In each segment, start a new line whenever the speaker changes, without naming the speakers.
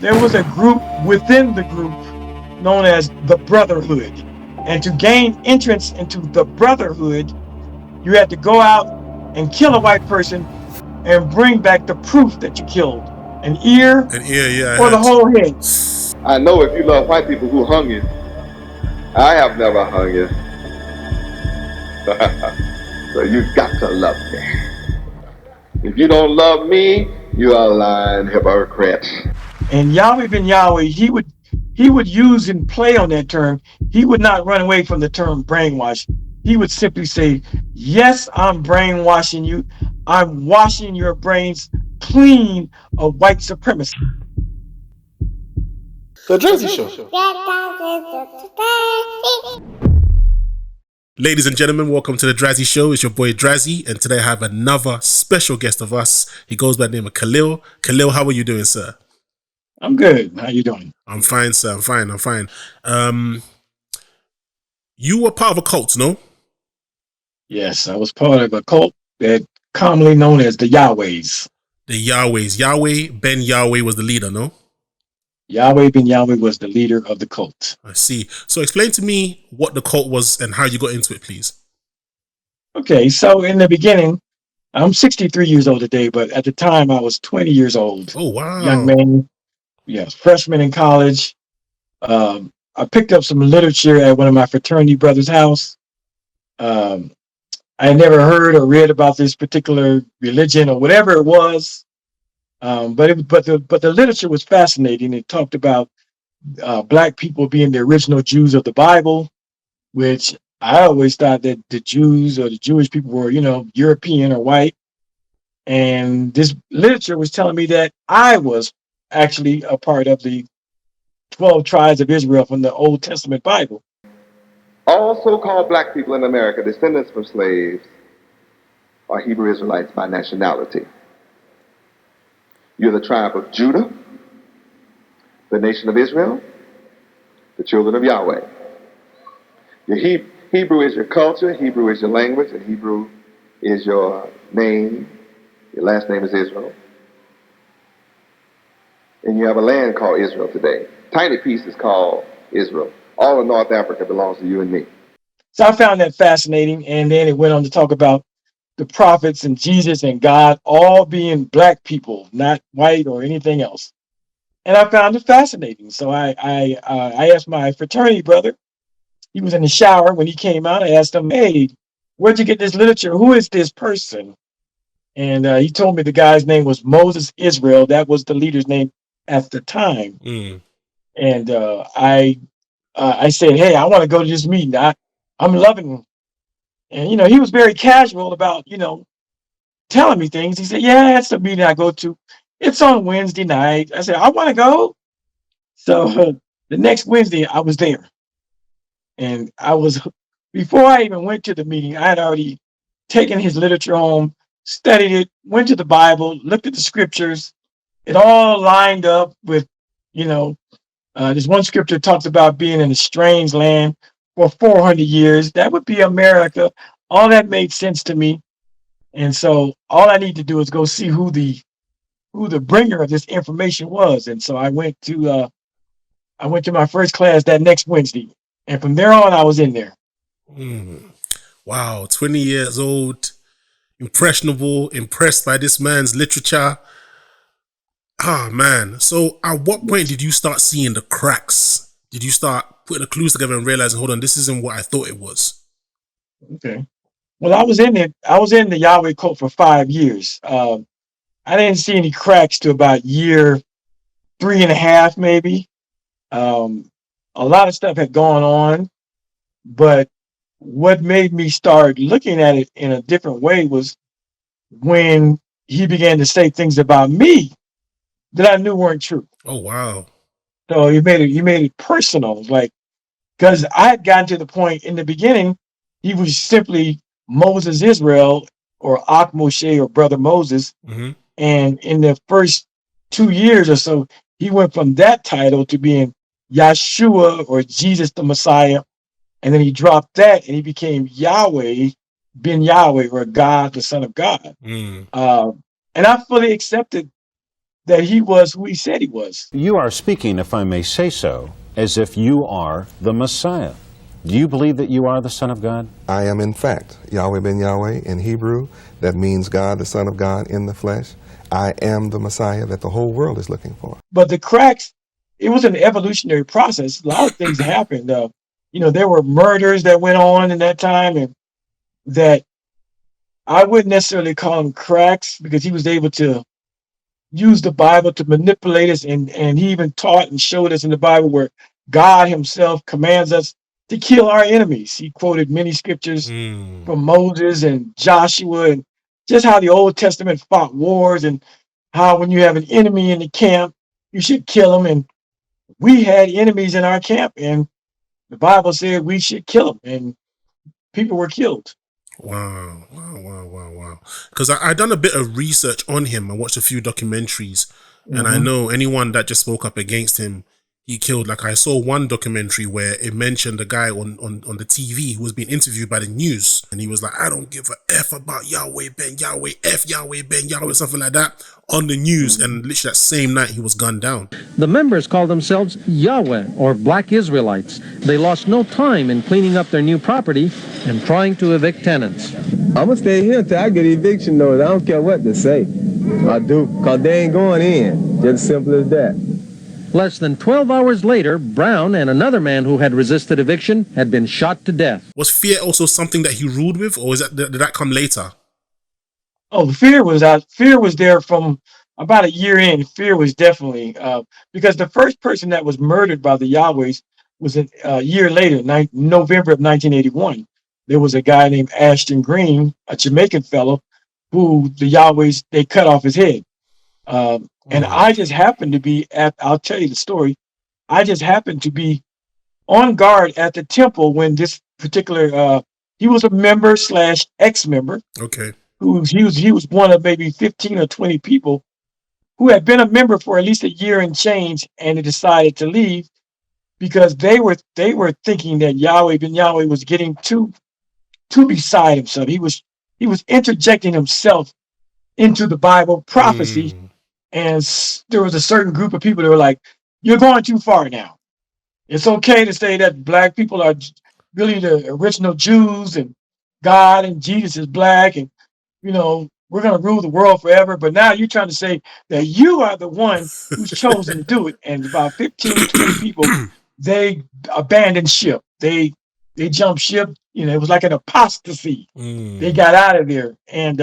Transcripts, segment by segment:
there was a group within the group known as the Brotherhood. And to gain entrance into the Brotherhood, you had to go out and kill a white person and bring back the proof that you killed an ear
An ear, yeah, I
or the
heard.
whole head.
I know if you love white people who hung you, I have never hung you. So you got to love me. If you don't love me, you are a lying hypocrite.
And Yahweh ben Yahweh, he would use and play on that term. He would not run away from the term brainwash. He would simply say, yes, I'm brainwashing you. I'm washing your brains clean of white supremacy.
The Drazzy Show.
Ladies and gentlemen, welcome to the Drazzy Show. It's your boy Drazzy, and today I have another special guest of us. He goes by the name of Khalil. Khalil, how are you doing, sir?
I'm good. How you doing?
I'm fine, sir. I'm fine. You were part of a cult, no?
Yes, I was part of a cult that commonly known as the Yahwehs.
The Yahwehs. Yahweh ben Yahweh was the leader, no?
Yahweh ben Yahweh was the leader of the cult.
I see. So explain to me what the cult was and how you got into it, please.
Okay, so in the beginning, I'm 63 years old today, but at the time I was 20 years old.
Oh, wow.
Young man, yes, freshman in college. I picked up some literature at one of my fraternity brothers' house. I had never heard or read about this particular religion or whatever it was, but the literature was fascinating. It talked about black people being the original Jews of the Bible, which I always thought that the Jews or the Jewish people were, European or white. And this literature was telling me that I was actually a part of the 12 tribes of Israel from the Old Testament Bible.
All so-called black people in America, descendants from slaves, are Hebrew Israelites by nationality. You're the tribe of Judah, the nation of Israel, the children of Yahweh. Your Hebrew is your culture, Hebrew is your language, and Hebrew is your name. Your last name is Israel. And you have a land called Israel today. Tiny piece is called Israel. All of North Africa belongs to you and me.
So I found that fascinating. And then it went on to talk about the prophets and Jesus and God all being black people, not white or anything else. And I found it fascinating. So I asked my fraternity brother. He was in the shower when he came out. I asked him, "Hey, where'd you get this literature? Who is this person?" And he told me the guy's name was Moses Israel. That was the leader's name at the time. And I said, "Hey, I want to go to this meeting. I'm loving him." And he was very casual about telling me things. He said, "Yeah, that's the meeting I go to. It's on Wednesday night." I said, "I want to go." So the next Wednesday, I was there. And before I even went to the meeting, I had already taken his literature home, studied it, went to the Bible, looked at the scriptures. It all lined up with, this one scripture talks about being in a strange land for 400 years. That would be America. All that made sense to me. And so all I need to do is go see who the bringer of this information was. And so I went to my first class that next Wednesday. And from there on, I was in there.
Wow, 20 years old, impressionable, impressed by this man's literature. Ah, man. So at what point did you start seeing the cracks? Did you start putting the clues together and realizing, hold on, this isn't what I thought it was?
Okay. Well, I was in the Yahweh cult for 5 years. I didn't see any cracks to about year 3.5, maybe. A lot of stuff had gone on, but what made me start looking at it in a different way was when he began to say things about me that I knew weren't true.
Oh, wow.
So he made it personal, like, because I had gotten to the point in the beginning, he was simply Moses Israel or Ak Moshe or Brother Moses.
Mm-hmm.
And in the first 2 years or so, he went from that title to being Yeshua or Jesus the Messiah. And then he dropped that and he became Yahweh, ben Yahweh, or God, the Son of God. And I fully accepted that he was who he said he was.
You are speaking, if I may say so, as if you are the Messiah. Do you believe that you are the Son of God?
I am in fact Yahweh ben Yahweh in Hebrew. That means God, the Son of God in the flesh. I am the Messiah that the whole world is looking for.
But the cracks, it was an evolutionary process. A lot of things happened. There were murders that went on in that time, and that I wouldn't necessarily call them cracks because he was able to use the Bible to manipulate us, and he even taught and showed us in the Bible where God himself commands us to kill our enemies. He quoted many scriptures from Moses and Joshua, and just how the Old Testament fought wars, and how when you have an enemy in the camp, you should kill them. And we had enemies in our camp, and the Bible said we should kill them, and people were killed.
Wow. Because I done a bit of research on him. I watched a few documentaries, and I know anyone that just spoke up against him, he killed. Like I saw one documentary where it mentioned a guy on the TV who was being interviewed by the news, and he was like, I don't give a F about Yahweh ben Yahweh, F Yahweh ben Yahweh, something like that on the news. And literally that same night he was gunned down.
The members called themselves Yahweh, or Black Israelites. They lost no time in cleaning up their new property and trying to evict tenants.
I'm gonna stay here until I get eviction notice. I don't care what they say. I do, because they ain't going in. Just simple as that.
Less than 12 hours later, Brown and another man who had resisted eviction had been shot to death.
Was fear also something that he ruled with, or did that come later?
Oh, fear was out. Fear was there from about a year in. Fear was definitely because the first person that was murdered by the Yahwehs was a year later, November of 1981. There was a guy named Ashton Green, a Jamaican fellow, who the Yahwehs, they cut off his head. And I just happened to be I'll tell you the story. I just happened to be on guard at the temple when this particular, he was a member / ex-member.
Okay.
He was one of maybe 15 or 20 people who had been a member for at least a year and change, and they decided to leave because they were thinking that Yahweh ben Yahweh was getting too beside himself. He was interjecting himself into the Bible prophecy. And there was a certain group of people that were like, you're going too far now. It's okay to say that black people are really the original Jews, and God and Jesus is black, and we're going to rule the world forever. But now you're trying to say that you are the one who's chosen to do it. And about 15, 20 people, they abandoned ship. They jumped ship. It was like an apostasy. They got out of there. And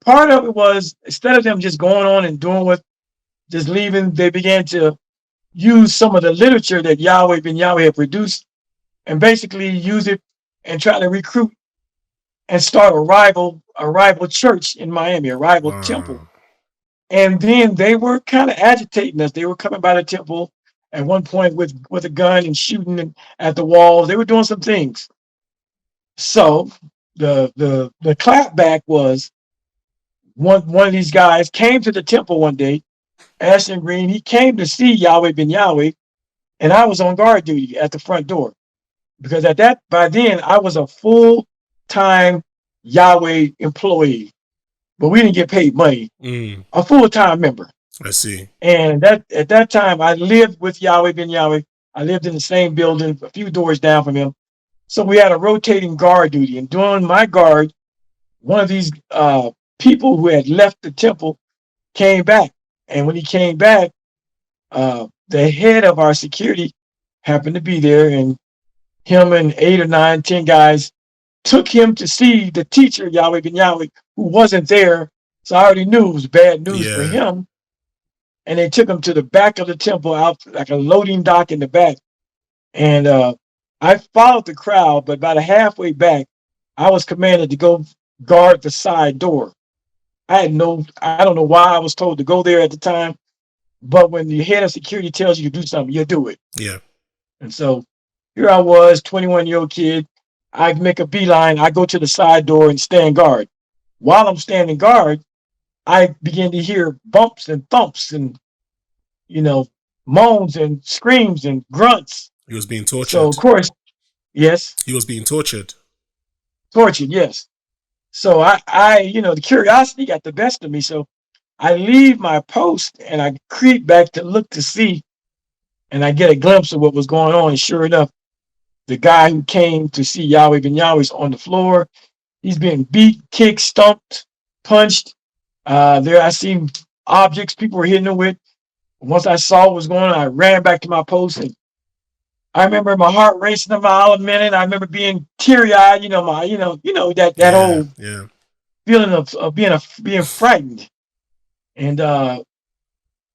part of it was, instead of them just going on and doing just leaving, they began to use some of the literature that Yahweh ben Yahweh had produced and basically use it and try to recruit and start a rival church in Miami, a rival temple. And then they were kind of agitating us. They were coming by the temple at one point with a gun and shooting at the walls. They were doing some things. So the clapback was, one of these guys came to the temple one day, Ashton Green. He came to see Yahweh ben Yahweh, and I was on guard duty at the front door because by then I was a full-time Yahweh employee, but we didn't get paid money. A full-time member.
I see.
And at that time I lived with Yahweh ben Yahweh. I lived in the same building, a few doors down from him. So we had a rotating guard duty, and during my guard, one of these people who had left the temple came back. And when he came back, the head of our security happened to be there, and him and 8 or 9, 10 guys took him to see the teacher, Yahweh ben Yahweh, who wasn't there. So I already knew it was bad news for him. And they took him to the back of the temple, out like a loading dock in the back. And I followed the crowd, but about halfway back, I was commanded to go guard the side door. I don't know why I was told to go there at the time, but when the head of security tells you to do something, you do it.
Yeah.
And so here I was, 21-year-old kid. I make a beeline. I go to the side door and stand guard. While I'm standing guard, I begin to hear bumps and thumps and, moans and screams and grunts.
He was being tortured.
So, of course, yes.
He was being tortured.
Tortured, yes. So I the curiosity got the best of me. So I leave my post and I creep back to look to see, and I get a glimpse of what was going on. And sure enough, the guy who came to see Yahweh Ben Yahweh is on the floor. He's being beat, kicked, stumped, punched. There I seen objects people were hitting him with. Once I saw what was going on, I ran back to my post, and I remember my heart racing a mile a minute. I remember being teary eyed. That
Yeah,
whole
yeah.
feeling of being frightened. And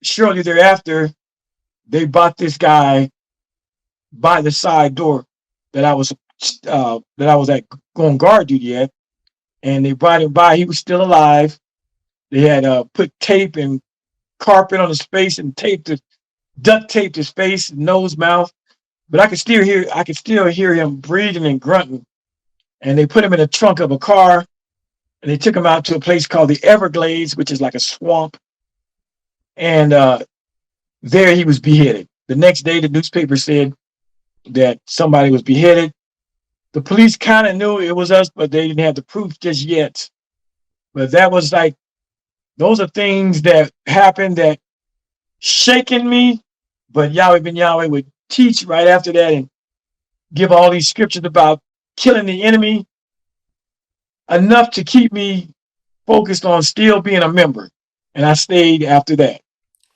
shortly thereafter, they bought this guy by the side door that I was at going guard duty at, and they brought him by. He was still alive. They had put tape and carpet on his face and duct taped his face, nose, mouth. But I could still hear him breathing and grunting. And they put him in the trunk of a car, and they took him out to a place called the Everglades, which is like a swamp. And there he was beheaded. The next day, the newspaper said that somebody was beheaded. The police kind of knew it was us, but they didn't have the proof just yet. But that was like, those are things that happened that shaken me. But Yahweh Ben Yahweh would teach right after that and give all these scriptures about killing the enemy, enough to keep me focused on still being a member. And I stayed after that.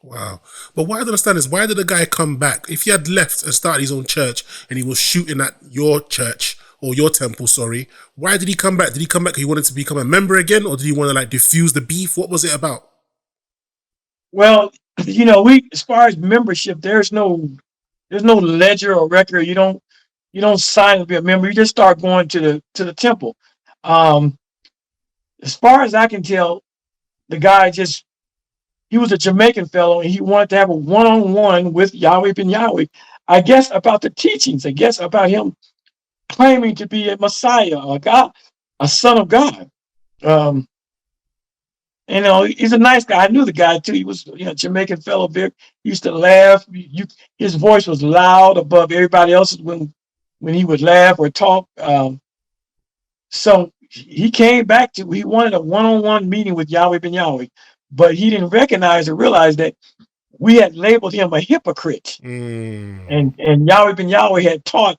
Wow. But what I don't understand is, why did the guy come back? If he had left and started his own church and he was shooting at your church or your temple, sorry, why did he come back? Did he come back because he wanted to become a member again, or did he want to like diffuse the beef? What was it about?
Well, as far as membership, there's no ledger or record. You don't sign to be a member. You just start going to the temple. Um, as far as I can tell, the guy he was a Jamaican fellow, and he wanted to have a one-on-one with Yahweh Ben Yahweh. I guess about the teachings. I guess about him claiming to be a Messiah, a God, a son of God. Um, he's a nice guy. I knew the guy too. He was, Jamaican fellow. He used to laugh. His voice was loud above everybody else's when he would laugh or talk. So he came back he wanted a one-on-one meeting with Yahweh Ben Yahweh, but he didn't recognize or realize that we had labeled him a hypocrite. And Yahweh Ben Yahweh had taught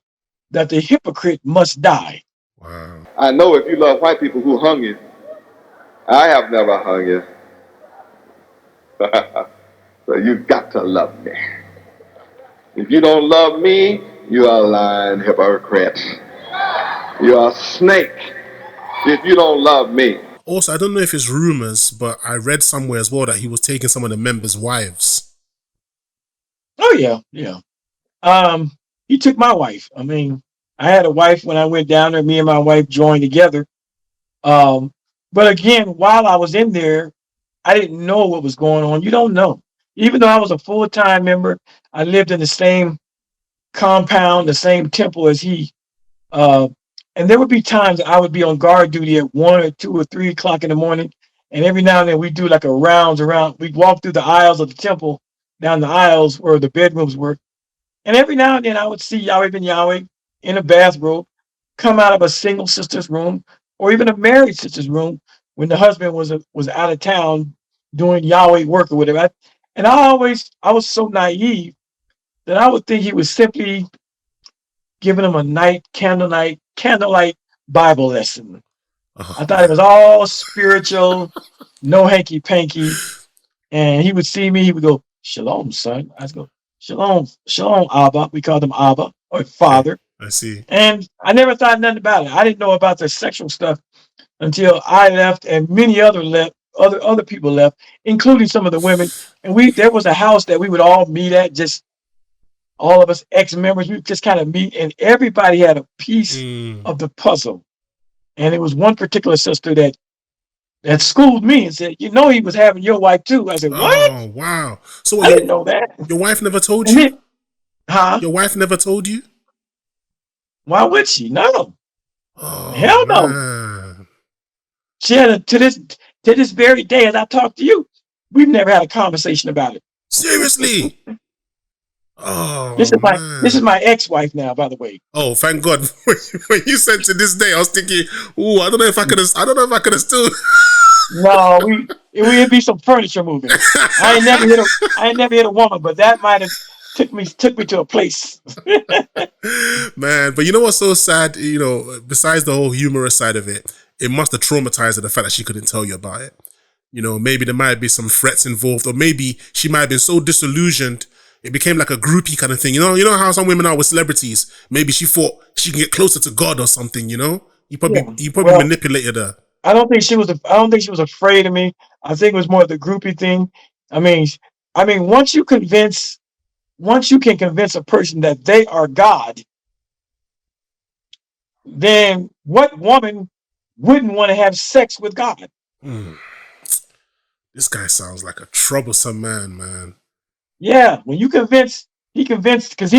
that the hypocrite must die.
Wow.
I know if you love white people who hung you, I have never hung you. So you've got to love me. If you don't love me, you are a lying hypocrite. You're a snake if you don't love me.
Also, I don't know if it's rumors, but I read somewhere as well that he was taking some of the members' wives.
Oh yeah, yeah. He took my wife. I mean, I had a wife when I went down there. Me and my wife joined together. But again, while I was in there, I didn't know what was going on. You don't know. Even though I was a full-time member, I lived in the same compound, the same temple as he. Uh, and there would be times I would be on guard duty at 1 or 2 or 3 o'clock in the morning. And every now and then we do like a rounds around. We'd walk through the aisles of the temple, down the aisles where the bedrooms were. And every now and then I would see Yahweh Ben Yahweh in a bathrobe come out of a single sister's room or even a married sister's room when the husband was out of town doing Yahweh work or whatever. And I was so naive that I would think he was simply giving him a candlelight Bible lesson. I thought it was all spiritual, no hanky panky. And he would see me, he would go, "Shalom, son." I'd go, "Shalom, shalom, Abba." We called him Abba or Father.
I see.
And I never thought nothing about it. I didn't know about the sexual stuff until I left, and many other people left, including some of the women. And there was a house that we would all meet at, just all of us ex-members. We just kind of meet, and everybody had a piece of the puzzle. And it was one particular sister that schooled me and said, he was having your wife too. I said, "What?"
Oh, wow. So
I didn't know that.
your wife never told
And
you?
then, huh?
Your wife never told you?
Why would she? No.
Oh,
Hell no.
man.
She had to this very day, as I talk to you, we've never had a conversation about it.
Seriously? Oh,
This is
man.
my ex-wife now, by the way.
Oh, thank God. When you said to this day, I was thinking, I don't know if I could have still.
No, it'd be some furniture moving. I ain't never hit a woman, but that might have took me to a place.
Man, but you know what's so sad? You know, besides the whole humorous side of it, it must have traumatized her, the fact that she couldn't tell you about it. You know, maybe there might be some threats involved, or maybe she might have been so disillusioned, it became like a groupie kind of thing. You know how some women are with celebrities. Maybe she thought she can get closer to God or something. You know,
Yeah.
you probably
Well,
manipulated her.
I don't think she was afraid of me. I think it was more the groupie thing. I mean, I mean, once you can convince a person that they are God, then what woman wouldn't want to have sex with God?
Mm, this guy sounds like a troublesome man, man.
Yeah, when you convince, he convinced because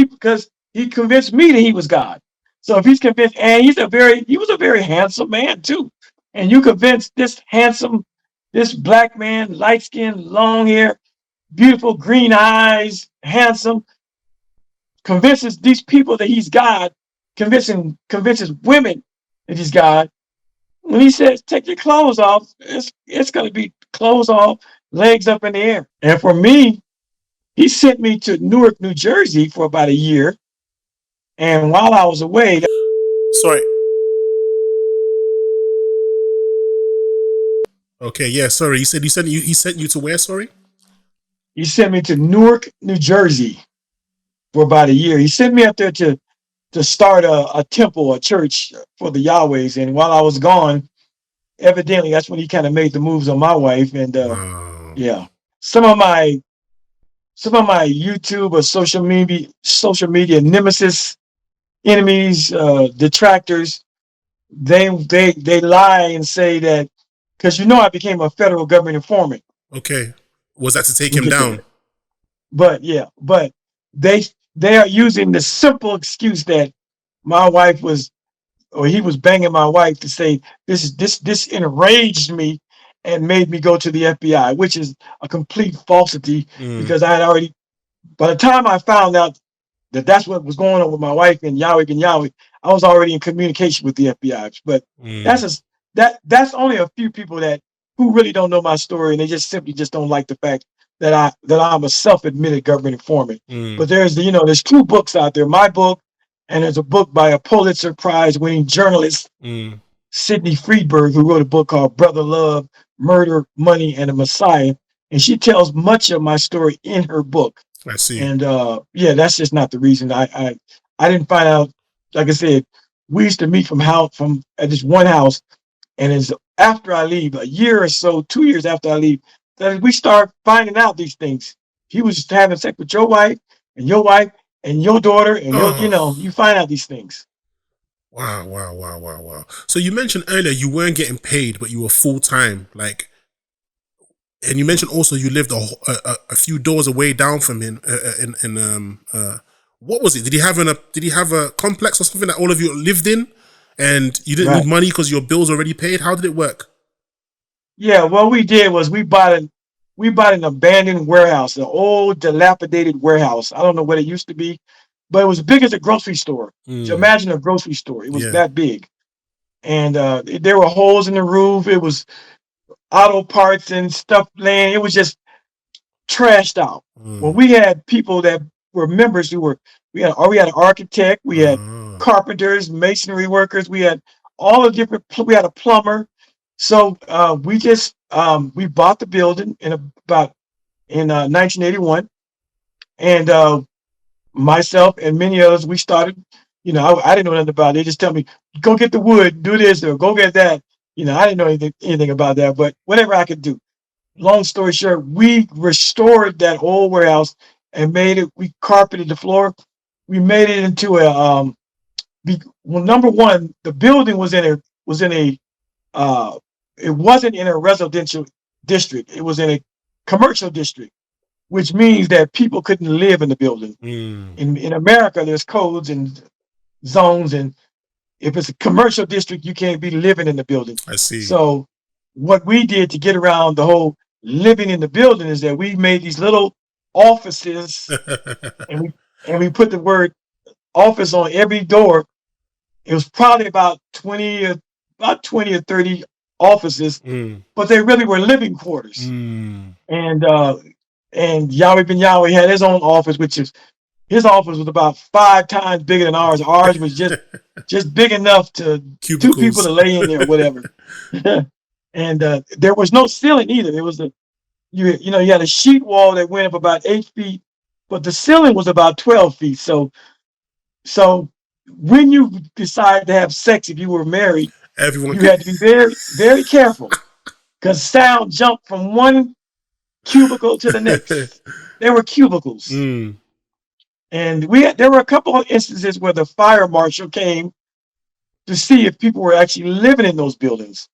he convinced me that he was God. So if he's convinced, and he was a very handsome man too, and you convince this black man, light skin, long hair, beautiful green eyes, handsome, convinces these people that he's God, convinces women that he's God. When he says take your clothes off, it's going to be clothes off, legs up in the air. And for me, he sent me to Newark, New Jersey for about a year. And while I was away,
Sorry. Okay, yeah, sorry. You said he sent you to where, sorry?
he sent me to Newark, New Jersey for about a year. He sent me up there to start a temple, a church for the Yahwehs. And while I was gone, evidently that's when he kind of made the moves on my wife. And
Wow.
yeah, some of my YouTube or social media nemesis, enemies, detractors, they lie and say that because I became a federal government informant.
Okay. Was that to take
We'll
him
get to
down?
that. But yeah, but they they are using the simple excuse that my wife was or he was banging my wife to say this enraged me and made me go to the FBI, which is a complete falsity
Mm,
because I had already by the time I found out that that's what was going on with my wife and Yahweh, I was already in communication with the FBI. But that's
mm,
just that's only a few people that who really don't know my story and they just simply just don't like the fact that I'm a self-admitted government informant.
mm,
But there's two books out there, my book, and there's a book by a Pulitzer Prize winning journalist,
mm.
Sidney Friedberg, who wrote a book called Brother Love, Murder, Money, and the Messiah. And she tells much of my story in her book.
I see.
And yeah, that's just not the reason. I didn't find out. Like I said, we used to meet from at this one house, and it's after I leave, a year or so, 2 years after I leave, that we start finding out these things. He was just having sex with your wife, and your daughter, and
Oh,
you find out these things.
wow, wow, wow, wow, wow. So you mentioned earlier you weren't getting paid, but you were full time. Like, and you mentioned also you lived a few doors away down from him. What was it? Did he have a complex or something that all of you lived in, and you didn't need
Right.
money because your bills already paid? How did it work?
Yeah, what we did was we bought an abandoned warehouse, an old dilapidated warehouse. I don't know what it used to be, but it was big as a grocery store. So
Mm,
imagine a grocery store. It was
yeah,
that big. And there were holes in the roof. It was auto parts and stuff laying. It was just trashed out. Well,
mm,
we had people that were members who were we had an architect, we had
ah,
carpenters, masonry workers, we had all the different we had a plumber. So we bought the building in 1981, and myself and many others we started. I didn't know nothing about it. They just tell me go get the wood, do this or go get that. I didn't know anything about that, but whatever I could do. Long story short, we restored that old warehouse and made it. We carpeted the floor. We made it into a well. Number one, the building was in a it wasn't in a residential district. It was in a commercial district, which means that people couldn't live in the building.
mm,
In America, there's codes and zones, and if it's a commercial district, you can't be living in the building.
I see.
So what we did to get around the whole living in the building is that we made these little offices and we put the word office on every door. It was probably about 20 or 30 offices,
Mm.
but they really were living quarters.
Mm.
And Yahweh Ben Yahweh had his own office, which is his office was about 5 times bigger than ours. Ours was just big enough to two people to
Cubicles.
lay in there or whatever. And there was no ceiling either. It was you had a sheet wall that went up about 8 feet, but the ceiling was about 12 feet. So when you decide to have sex, if you were married,
Everyone.
you had to be very, very careful because sound jumped from one cubicle to the next. There were cubicles.
Mm.
And there were a couple of instances where the fire marshal came to see if people were actually living in those buildings.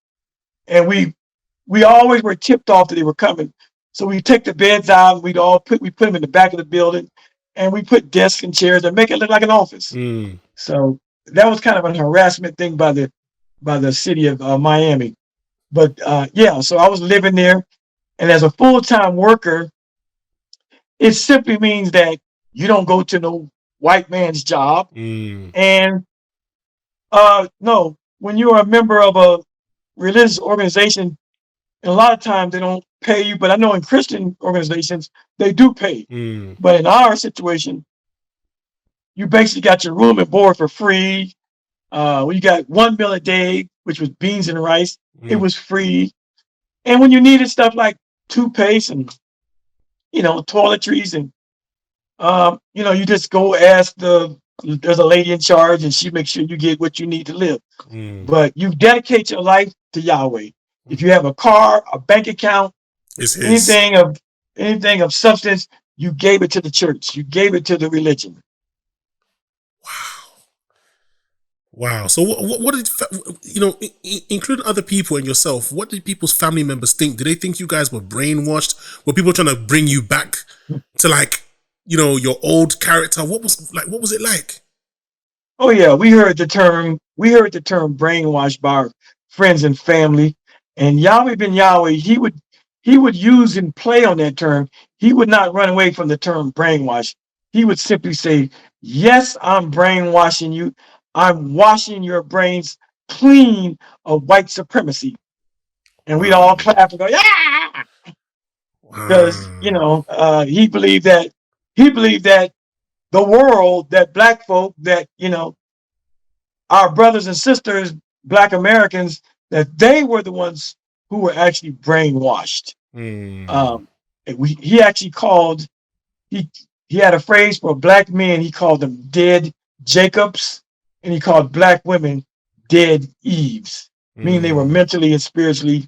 And we always were tipped off that they were coming. So we take the beds out and we put them in the back of the building, and we put desks and chairs and make it look like an office.
Mm.
So that was kind of a harassment thing by the city of Miami. But yeah, so I was living there, and as a full-time worker, it simply means that you don't go to no white man's job.
Mm.
And no, when you are a member of a religious organization, a lot of times they don't pay you, but I know in Christian organizations they do pay.
Mm.
But in our situation, you basically got your room and board for free. We got 1 meal a day, which was beans and rice. It
Mm.
was free. And when you needed stuff like toothpaste and toiletries and you just go ask there's a lady in charge and she makes sure you get what you need to live.
Mm.
But you dedicate your life to Yahweh. If you have a car, a bank account,
It's his.
anything of substance, you gave it to the church. You gave it to the religion.
Wow. So what did including other people and yourself? What did people's family members think? Did they think you guys were brainwashed? Were people trying to bring you back to your old character? What was it like?
Oh yeah, we heard the term brainwashed by our friends and family. And Yahweh Ben Yahweh, he would use and play on that term. He would not run away from the term brainwash. He would simply say, "Yes, I'm brainwashing you. I'm washing your brains clean of white supremacy." And we'd all
Wow.
clap and go, "Yeah!" Because
Wow.
he believed that the world, that black folk, that our brothers and sisters, black Americans, that they were the ones who were actually brainwashed.
Mm.
Um, he actually called he he had a phrase for black men. He called them dead Jacobs, and he called black women dead Eves, meaning they were
Mm.
mentally and spiritually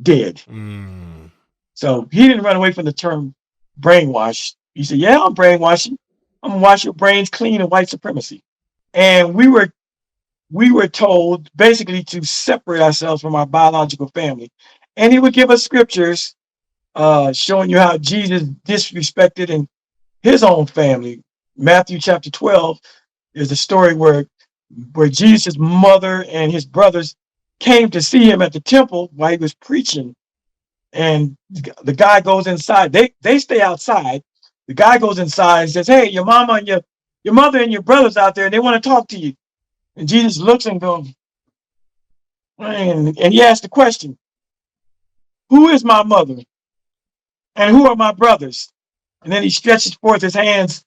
dead.
Mm.
So he didn't run away from the term brainwash. He said, "Yeah, I'm brainwashing. I'm gonna wash your brains clean of white supremacy." And we were told basically to separate ourselves from our biological family. And he would give us scriptures showing you how Jesus disrespected in his own family. Matthew chapter 12 is a story where Jesus' mother and his brothers came to see him at the temple while he was preaching. And the guy goes inside. They stay outside. The guy goes inside and says, "Hey, your mama and your mother and your brothers out there, and they want to talk to you." And Jesus looks and goes, and he asked the question, "Who is my mother and who are my brothers?" And then he stretches forth his hands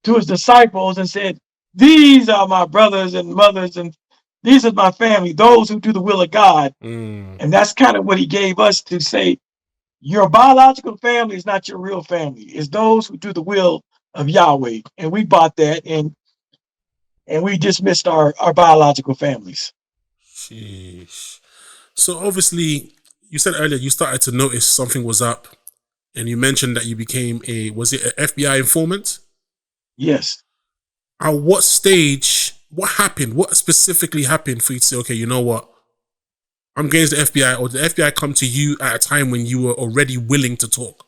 to his disciples and said, "These are my brothers and mothers, and these are my family, those who do the will of God."
Mm.
And that's kind of what he gave us to say, your biological family is not your real family. It's those who do the will of Yahweh. And we bought that, and we dismissed our biological families.
Sheesh. So obviously, you said earlier you started to notice something was up, and you mentioned that you became was it an FBI informant?
Yes.
At what stage? What happened? What specifically happened for you to say, okay, you know what? I'm going to the FBI, or did the FBI come to you at a time when you were already willing to talk?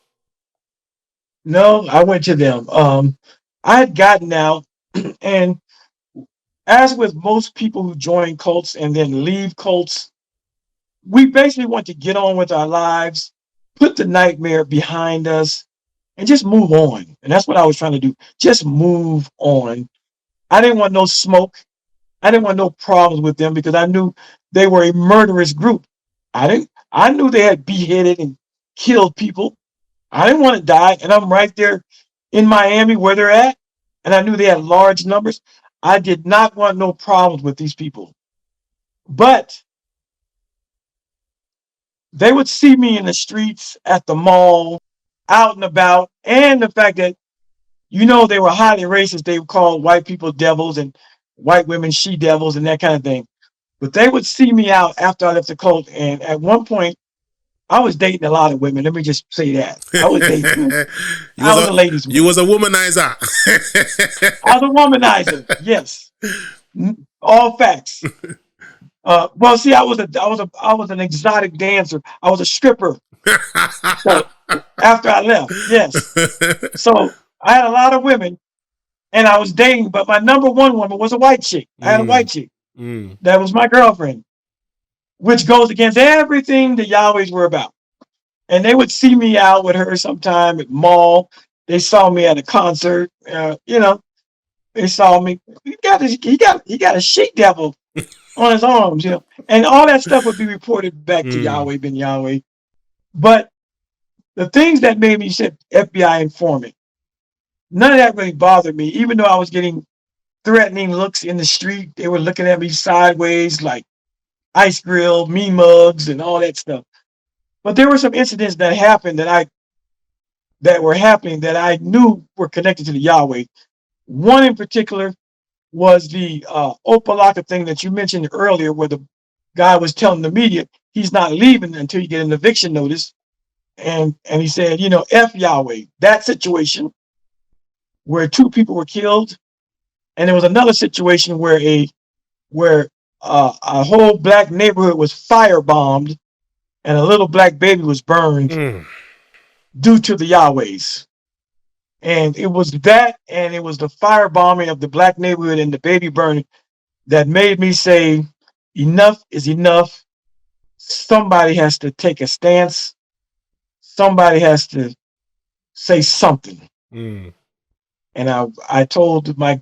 No, I went to them. I had gotten out, and as with most people who join cults and then leave cults, we basically want to get on with our lives, put the nightmare behind us, and just move on. And that's what I was trying to do. Just move on. I didn't want no smoke. I didn't want no problems with them because I knew they were a murderous group. I knew they had beheaded and killed people. I didn't want to die, and I'm right there in Miami where they're at, and I knew they had large numbers. I did not want no problems with these people, but they would see me in the streets, at the mall, out and about, and the fact that they were highly racist. They would call white people devils and white women she devils and that kind of thing. But they would see me out after I left the cult, and at one point, I was dating a lot of women. Let me just say that I was dating. I was a ladies'
you
man.
was a womanizer.
I was a womanizer. Yes, all facts. Well, see, I was an exotic dancer. I was a stripper. So after I left, yes. So I had a lot of women, and I was dating, but my number one woman was a white chick. I had a white chick that was my girlfriend, which goes against everything the Yahwehs were about. And they would see me out with her sometime at mall. They saw me at a concert. They saw me. He got a she devil on his arms, and all that stuff would be reported back to Yahweh ben Yahweh. But the things that made me say FBI informant, none of that really bothered me, even though I was getting threatening looks in the street. They were looking at me sideways like ice grill, me mugs, and all that stuff. But there were some incidents that happened that were happening that I knew were connected to the Yahweh. One in particular was the Opalaka thing that you mentioned earlier, where the guy was telling the media he's not leaving until you get an eviction notice. And he said, F Yahweh. That situation where two people were killed. And there was another situation where a whole black neighborhood was firebombed and a little black baby was burned due to the Yahwehs. And it was that, and it was the firebombing of the black neighborhood and the baby burning that made me say, enough is enough. Somebody has to take a stance. Somebody has to say something. And I told my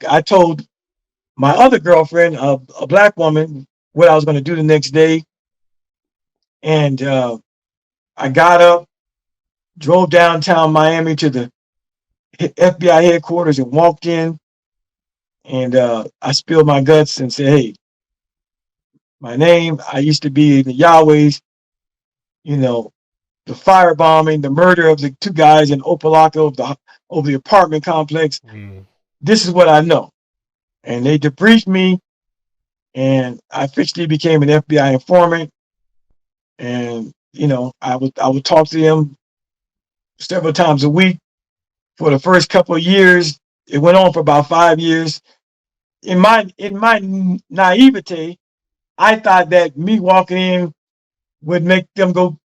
other girlfriend, a black woman, what I was going to do the next day. And I got up, drove downtown Miami to the FBI headquarters and walked in. And I spilled my guts and said, hey, my name, I used to be in the Yahwehs, the firebombing, the murder of the two guys in Opalaka over the apartment complex. This is what I know. And they debriefed me, and I officially became an FBI informant. And I would talk to them several times a week for the first couple of years. It went on for about 5 years. In my naivete, I thought that me walking in would make them go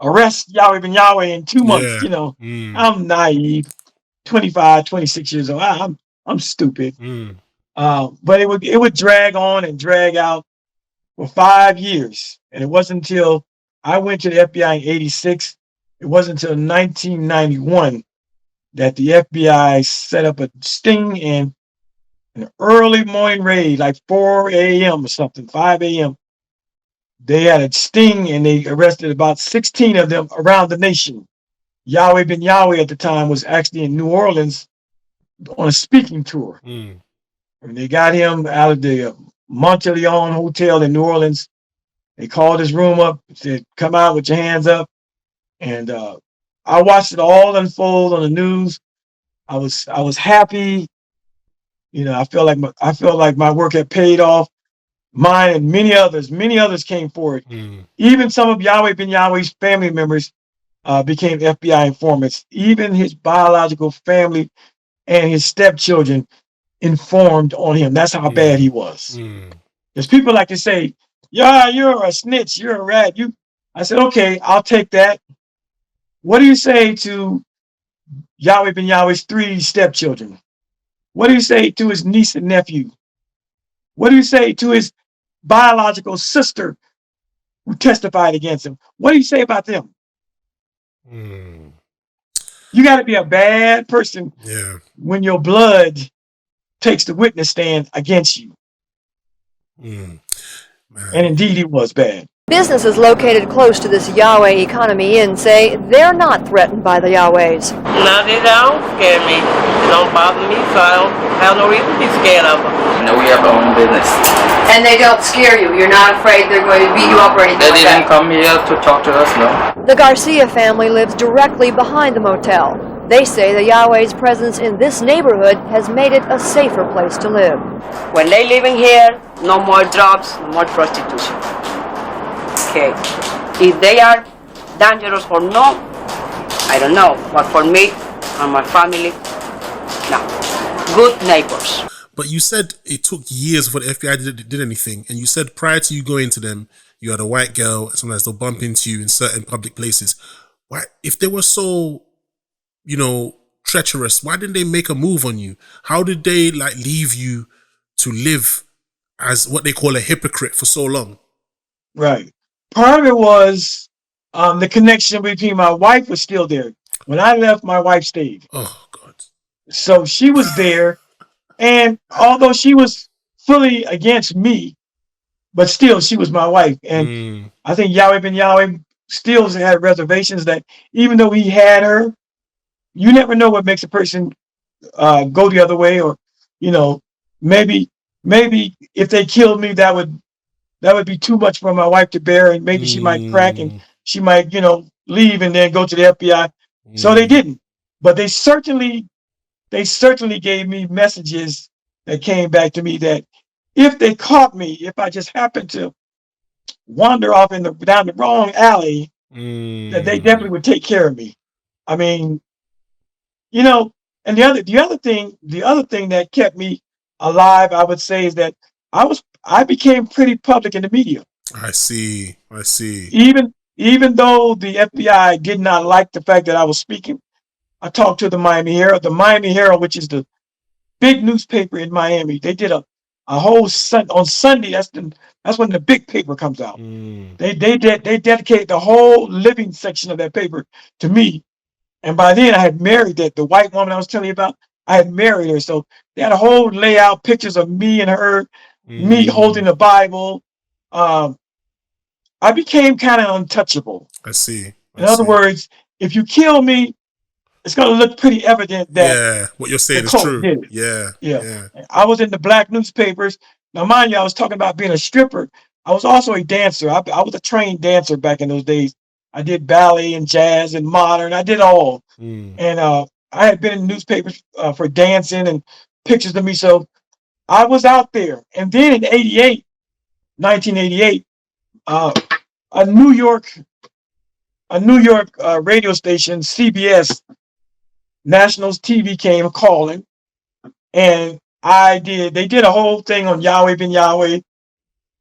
arrest Yahweh ben Yahweh in 2 months. I'm naive, 25, 26 years old. I'm stupid. But it would drag on and drag out for 5 years. And it wasn't until I went to the FBI in 86, it wasn't until 1991 that the FBI set up a sting and an early morning raid, like 4 a.m. or something, 5 a.m. They had a sting and they arrested about 16 of them around the nation. Yahweh ben Yahweh at the time was actually in New Orleans on a speaking tour. And they got him out of the Monteleon Hotel in New Orleans. They called his room up, said, come out with your hands up. And I watched it all unfold on the news. I was happy. I felt like my work had paid off. Mine and many others came forward. Even some of Yahweh ben Yahweh's family members became FBI informants. Even his biological family and his stepchildren informed on him. That's how bad he was. There's people like to say, yeah, you're a snitch, you're a rat. I said, okay, I'll take that. What do you say to Yahweh ben Yahweh's 3 stepchildren? What do you say to his niece and nephew? What do you say to his biological sister who testified against him? What do you say about them? You got to be a bad person when your blood takes the witness stand against you. And indeed, he was bad.
Businesses located close to this Yahweh economy inn say they're not threatened by the Yahwehs.
No, they don't scare me. They don't bother me, so I don't have no reason to be scared of them.
No, we have our own business.
And they don't scare you? You're not afraid they're going to beat you up or anything
They didn't come here to talk to us, no.
The Garcia family lives directly behind the motel. They say the Yahweh's presence in this neighborhood has made it a safer place to live.
When they living here, no more drugs, no more prostitution. Okay. If they are dangerous or no, I don't know. But for me and my family, no. Good neighbors.
But you said it took years before the FBI did anything. And you said prior to you going to them, you had a white girl. Sometimes they'll bump into you in certain public places. Why, if they were so, treacherous, why didn't they make a move on you? How did they leave you to live as what they call a hypocrite for so long?
Right. Part of it was the connection between my wife was still there. When I left, my wife stayed.
Oh, God.
So she was there. And although she was fully against me, but still she was my wife. And I think Yahweh Ben Yahweh still had reservations that even though he had her, you never know what makes a person go the other way. Or, maybe if they killed me, that would be too much for my wife to bear, and maybe she might crack and she might, leave and then go to the FBI. So they didn't. But they certainly gave me messages that came back to me that if they caught me, if I just happened to wander off down the wrong alley, that they definitely would take care of me. I mean, and the other thing that kept me alive, I would say, is that I became pretty public in the media.
I see.
Even though the FBI did not like the fact that I was speaking, I talked to the Miami Herald. The Miami Herald, which is the big newspaper in Miami, they did a whole on Sunday. That's when the big paper comes out. They dedicated the whole living section of that paper to me. And by then I had married the white woman I was telling you about. I had married her. So they had a whole layout, pictures of me and her, me holding the Bible. I became kind of untouchable.
I see.
In other words, if you kill me, it's going to look pretty evident that
what you're saying is true.
Did it.
Yeah.
I was in the black newspapers. Now, mind you, I was talking about being a stripper. I was also a dancer. I was a trained dancer back in those days. I did ballet and jazz and modern. I did all. And I had been in newspapers for dancing and pictures of me. So I was out there. And then in 1988, a New York radio station, CBS, Nationals TV, came calling, and they did a whole thing on Yahweh Ben Yahweh,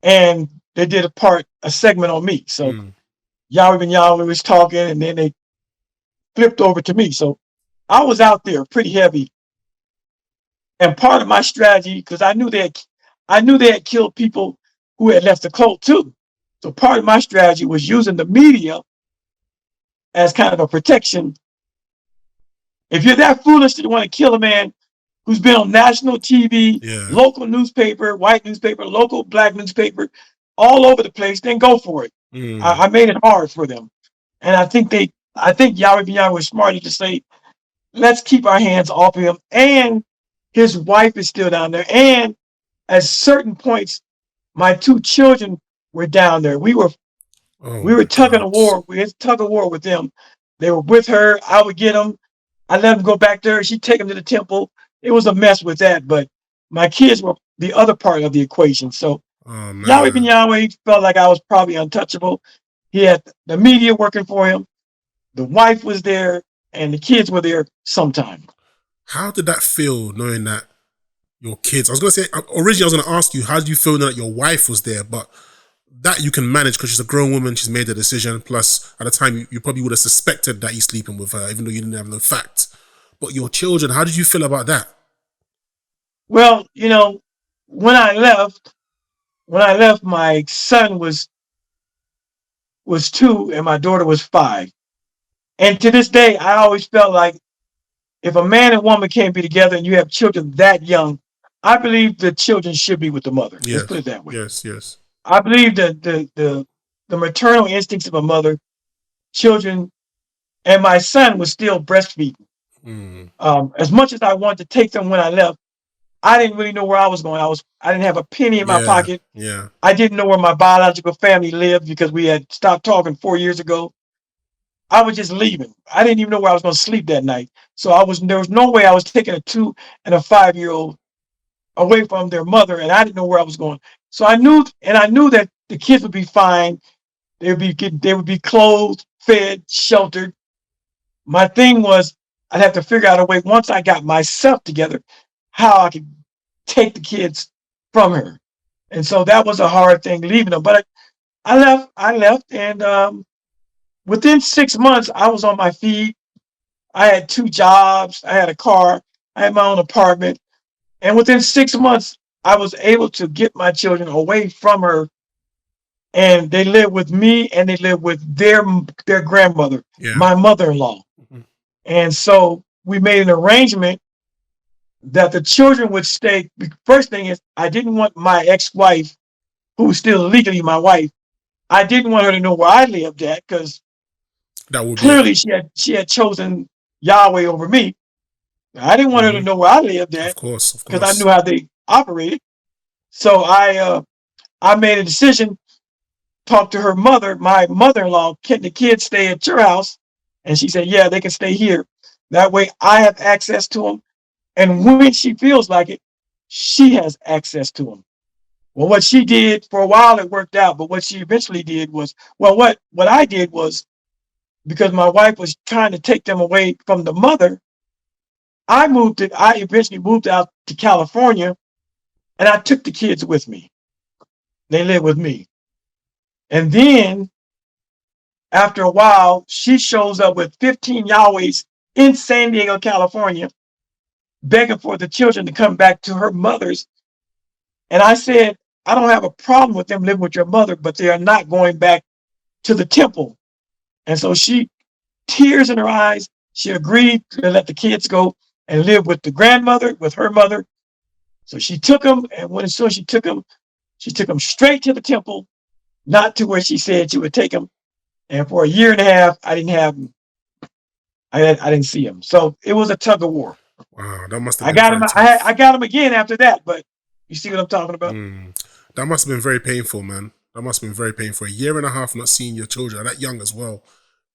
and they did a segment on me. So Yahweh Ben Yahweh was talking, and then they flipped over to me. So I was out there pretty heavy. And part of my strategy, because I knew they had killed people who had left the cult too. So part of my strategy was using the media as kind of a protection. If you're that foolish to want to kill a man who's been on national TV, local newspaper, white newspaper, local black newspaper, all over the place, then go for it. I made it hard for them. And I think Yahweh Ben Yahweh was smart to say, let's keep our hands off of him. And his wife is still down there. And at certain points, my two children were down there. We were tug of war. We had tug of war with them. They were with her. I would get them. I let them go back to her. She'd take them to the temple. It was a mess with that. But my kids were the other part of the equation. So Yahweh Ben Yahweh felt like I was probably untouchable. He had the media working for him. The wife was there, and the kids were there sometime.
How did that feel, knowing that your kids? I was going to say, originally I was going to ask you, how did you feel that your wife was there? But that you can manage because she's a grown woman. She's made the decision. Plus, at the time, you probably would have suspected that he's sleeping with her, even though you didn't have no facts. But your children, how did you feel about that?
Well, when I left, my son was 2 and my daughter was 5. And to this day, I always felt like if a man and woman can't be together and you have children that young, I believe the children should be with the mother.
Yes.
Let's put it that way.
Yes.
I believe that the the maternal instincts of a mother, children, and my son was still breastfeeding. As much as I wanted to take them when I left, I didn't really know where I was going. I didn't have a penny in my pocket.
Yeah.
I didn't know where my biological family lived because we had stopped talking 4 years ago. I was just leaving. I didn't even know where I was going to sleep that night. So there was no way I was taking a 2 and a 5-year-old away from their mother, and I didn't know where I was going. So I knew that the kids would be fine. They would be clothed, fed, sheltered. My thing was I'd have to figure out a way once I got myself together how I could take the kids from her. And so that was a hard thing leaving them. But I left, and within 6 months I was on my feet. I had 2 jobs, I had a car, I had my own apartment. And within 6 months, I was able to get my children away from her, and they lived with me and they lived with their grandmother, my mother-in-law. And so we made an arrangement that the children would stay. First thing is, I didn't want my ex-wife, who was still legally my wife, I didn't want her to know where I lived at, because clearly she had chosen Yahweh over me. I didn't want her to know where I lived at,
of course,
because I knew how they operated. So I made a decision, talked to her mother, my mother-in-law, can the kids stay at your house? And she said, yeah, they can stay here. That way I have access to them. And when she feels like it, she has access to them. Well, what she did for a while, it worked out. But what she eventually did was, well, what I did was, because my wife was trying to take them away from the mother, I eventually moved out to California, and I took the kids with me. They live with me. And then after a while, she shows up with 15 Yahwehs in San Diego, California, begging for the children to come back to her mother's. And I said, I don't have a problem with them living with your mother, but they are not going back to the temple. And so she, tears in her eyes, she agreed to let the kids go and live with the grandmother, with her mother. So she took them, and as soon as she took them straight to the temple, not to where she said she would take them. And for a year and a half, I didn't have them. I didn't see them. So it was a tug of war.
Wow, that must have been very tough.
I got them again after that, but you see what I'm talking about?
That must have been very painful, man. That must have been very painful. A year and a half not seeing your children, that young as well.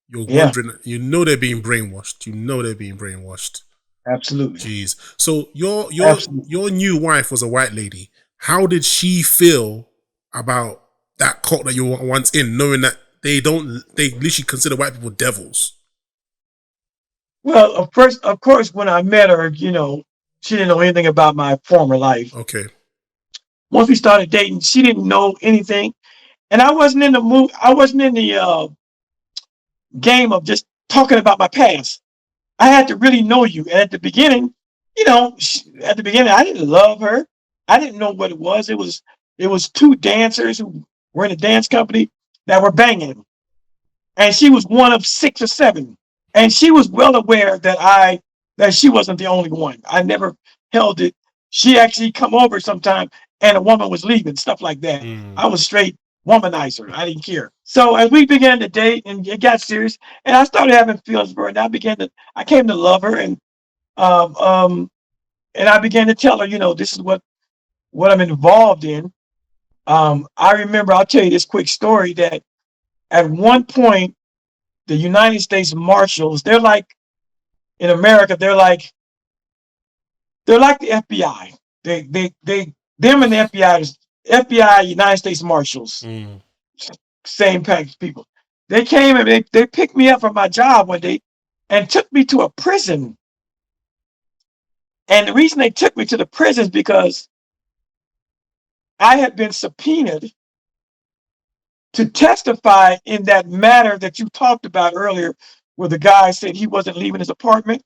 You're wondering, you know they're being brainwashed. You know they're being brainwashed.
Absolutely.
Jeez. So your new wife was a white lady. How did she feel about that cult that you were once in, knowing that they literally consider white people devils?
Well, of course, when I met her, she didn't know anything about my former life.
Okay.
Once we started dating, she didn't know anything, and I wasn't in the mood. I wasn't in the game of just talking about my past. I had to really know you. And at the beginning, I didn't love her. I didn't know what it was. It was 2 dancers who were in a dance company that were banging, and she was one of 6 or 7. And she was well aware that she wasn't the only one. I never held it. She actually come over sometime, and a woman was leaving, stuff like that. I was straight womanizer. I didn't care. So as we began to date and it got serious, and I started having feelings for her, and I came to love her, and I began to tell her, this is what I'm involved in. I remember, I'll tell you this quick story, that at one point, the United States Marshals, they're like, in America, they're like the FBI. Them and the FBI, United States Marshals, same package of people. They came and they picked me up from my job one day and took me to a prison. And the reason they took me to the prison is because I had been subpoenaed to testify in that matter that you talked about earlier, where the guy said he wasn't leaving his apartment.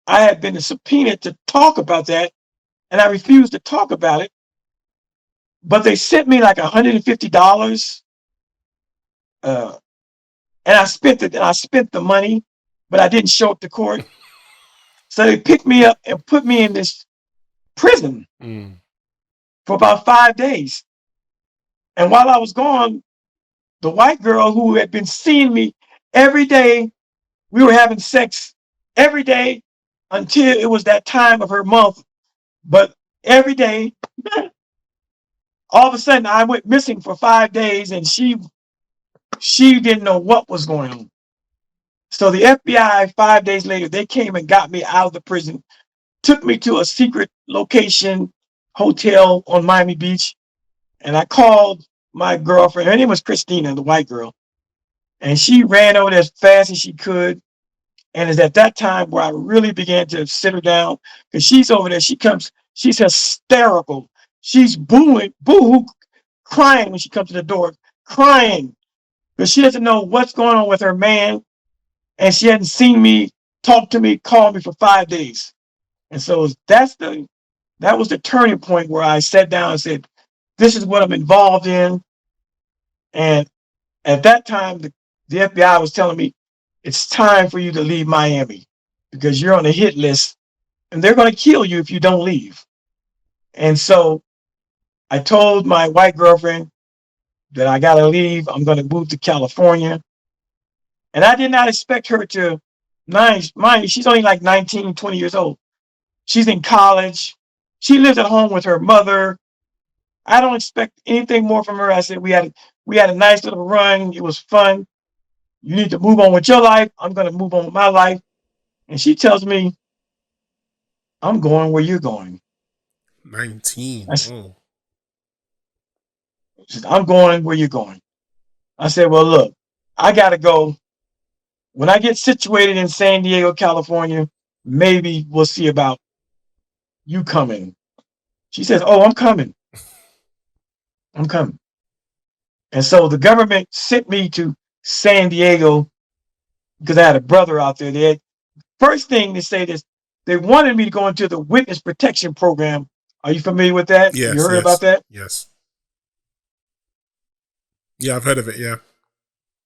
I had been subpoenaed to talk about that, and I refused to talk about it. But they sent me like $150, and I spent it. And I spent the money, but I didn't show up to court. So they picked me up and put me in this prison for about 5 days. And while I was gone, the white girl who had been seeing me every day, we were having sex every day until it was that time of her month. But every day, all of a sudden, I went missing for 5 days, and she didn't know what was going on. So the FBI, 5 days later, they came and got me out of the prison, took me to a secret location hotel on Miami Beach, and I called my girlfriend. Her name was Christina, the white girl, and she ran over there as fast as she could. And it's at that time where I really began to sit her down, because she's over there. She's hysterical. She's booing, boo-hoo, crying when she comes to the door, crying, because she doesn't know what's going on with her man, and she hadn't seen me, talk to me, call me for 5 days. And so that was the turning point where I sat down and said, this is what I'm involved in. And at that time, the FBI was telling me, it's time for you to leave Miami because you're on a hit list and they're going to kill you if you don't leave. And so I told my white girlfriend that I got to leave. I'm going to move to California. And I did not expect her to, mind you, she's only like 19, 20 years old. She's in college. She lives at home with her mother. I don't expect anything more from her. I said, we had a nice little run. It was fun. You need to move on with your life. I'm going to move on with my life. And she tells me, I'm going where you're going.
19. Oh.
She said, I'm going where you're going. I said, well, look, I got to go. When I get situated in San Diego, California, maybe we'll see about you coming. She says, oh, I'm coming. I'm coming. And so the government sent me to San Diego because I had a brother out there. First thing they say is they wanted me to go into the witness protection program. Are you familiar with that?
Yes,
you heard about that?
Yes. Yeah, I've heard of it, yeah.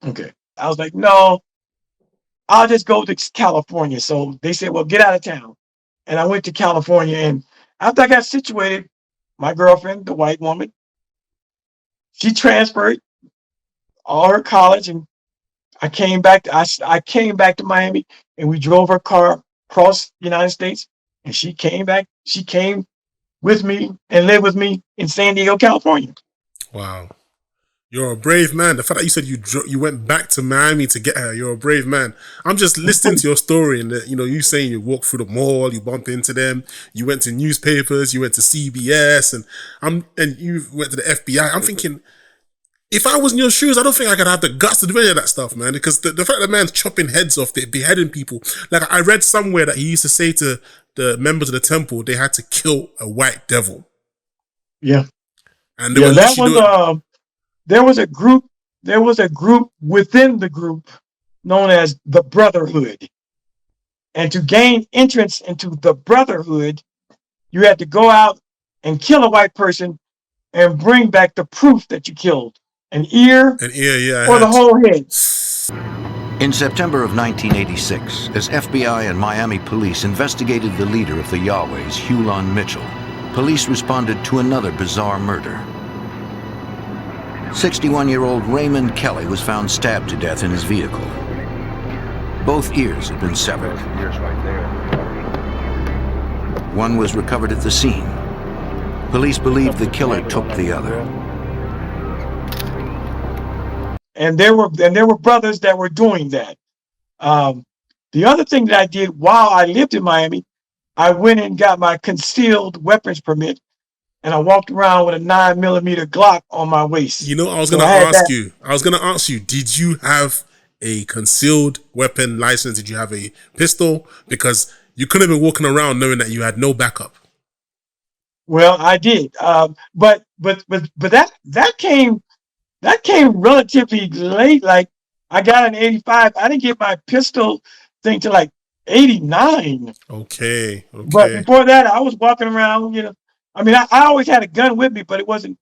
Okay. I was like, no, I'll just go to California. So they said, well, get out of town. And I went to California. And after I got situated, my girlfriend, the white woman, she transferred all her college, and I came back. I came back to Miami, and we drove her car across the United States, and she came back. She came with me and lived with me in San Diego, California.
Wow. You're a brave man. The fact that you said you went back to Miami to get her, you're a brave man. I'm just listening to your story, and you saying you walked through the mall, you bumped into them, you went to newspapers, you went to CBS, and you went to the FBI. I'm thinking, if I was in your shoes, I don't think I could have the guts to do any of that stuff, man. Because the fact that the man's chopping heads off, they're beheading people. Like, I read somewhere that he used to say to the members of the temple, they had to kill a white devil.
Yeah.
And they were literally doing...
There was a group within the group known as the Brotherhood. And to gain entrance into the Brotherhood, you had to go out and kill a white person and bring back the proof that you killed. An ear,
yeah,
or the whole head.
In September of 1986, as FBI and Miami police investigated the leader of the Yahwehs, Hulon Mitchell, police responded to another bizarre murder. 61-year-old Raymond Kelly was found stabbed to death in his vehicle. Both ears had been severed. One was recovered at the scene. Police believed the killer took the other.
And there were brothers that were doing that. The other thing that I did while I lived in Miami, I went and got my concealed weapons permit, and I walked around with a 9mm Glock on my waist.
I was going to ask you, did you have a concealed weapon license? Did you have a pistol? Because you couldn't have been walking around knowing that you had no backup.
Well, I did. But that came relatively late. Like, I got an 85. I didn't get my pistol thing to like 89.
Okay.
But before that, I was walking around, I mean, I always had a gun with me, but I didn't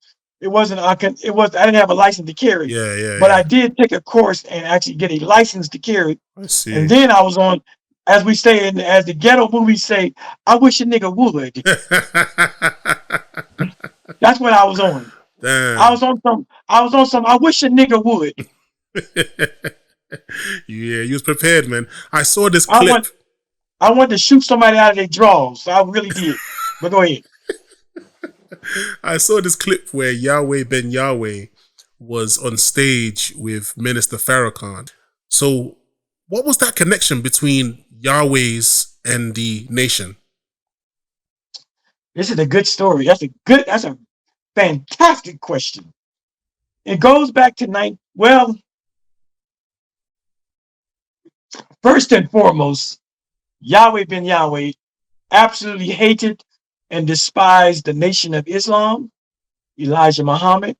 have a license to carry.
Yeah.
But I did take a course and actually get a license to carry.
I see.
And then I was on, as we say, as the ghetto movies say, I wish a nigga would. That's what I was on.
Damn.
I was on some. I wish a nigga would.
Yeah, you was prepared, man. I saw this
I
clip.
want to shoot somebody out of their drawers. I really did. But go ahead.
I saw this clip where Yahweh Ben Yahweh was on stage with Minister Farrakhan. So, what was that connection between Yahwehs and the nation?
This is a good story. That's a fantastic question. It goes back to first and foremost, Yahweh Ben Yahweh absolutely hated and despised the Nation of Islam, Elijah Muhammad,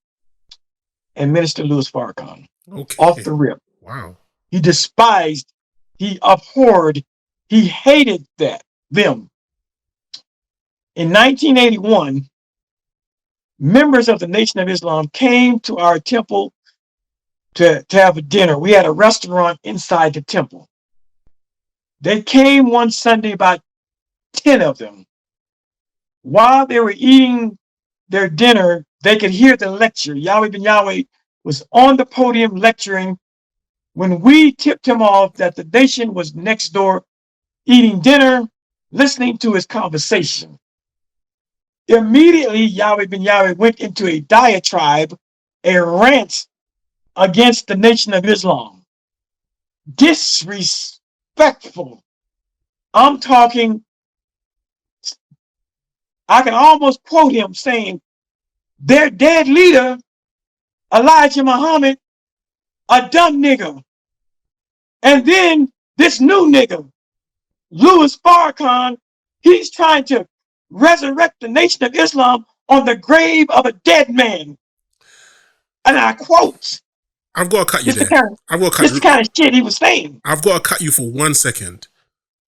and Minister Louis Farrakhan.
Okay.
Off the rip.
Wow.
He despised, he abhorred, he hated them. In 1981, members of the Nation of Islam came to our temple to have a dinner. We had a restaurant inside the temple. They came one Sunday, about 10 of them. While they were eating their dinner, they could hear the lecture. Yahweh Ben Yahweh was on the podium lecturing when we tipped him off that the nation was next door eating dinner, listening to his conversation. Immediately, Yahweh Ben Yahweh went into a diatribe, a rant against the Nation of Islam. Disrespectful. I'm talking, I can almost quote him saying, their dead leader, Elijah Muhammad, a dumb nigga. And then this new nigga, Louis Farrakhan, he's trying to resurrect the Nation of Islam on the grave of a dead man. And I quote,
I've got to cut you there.
This the kind of shit he was saying.
I've got to cut you for 1 second.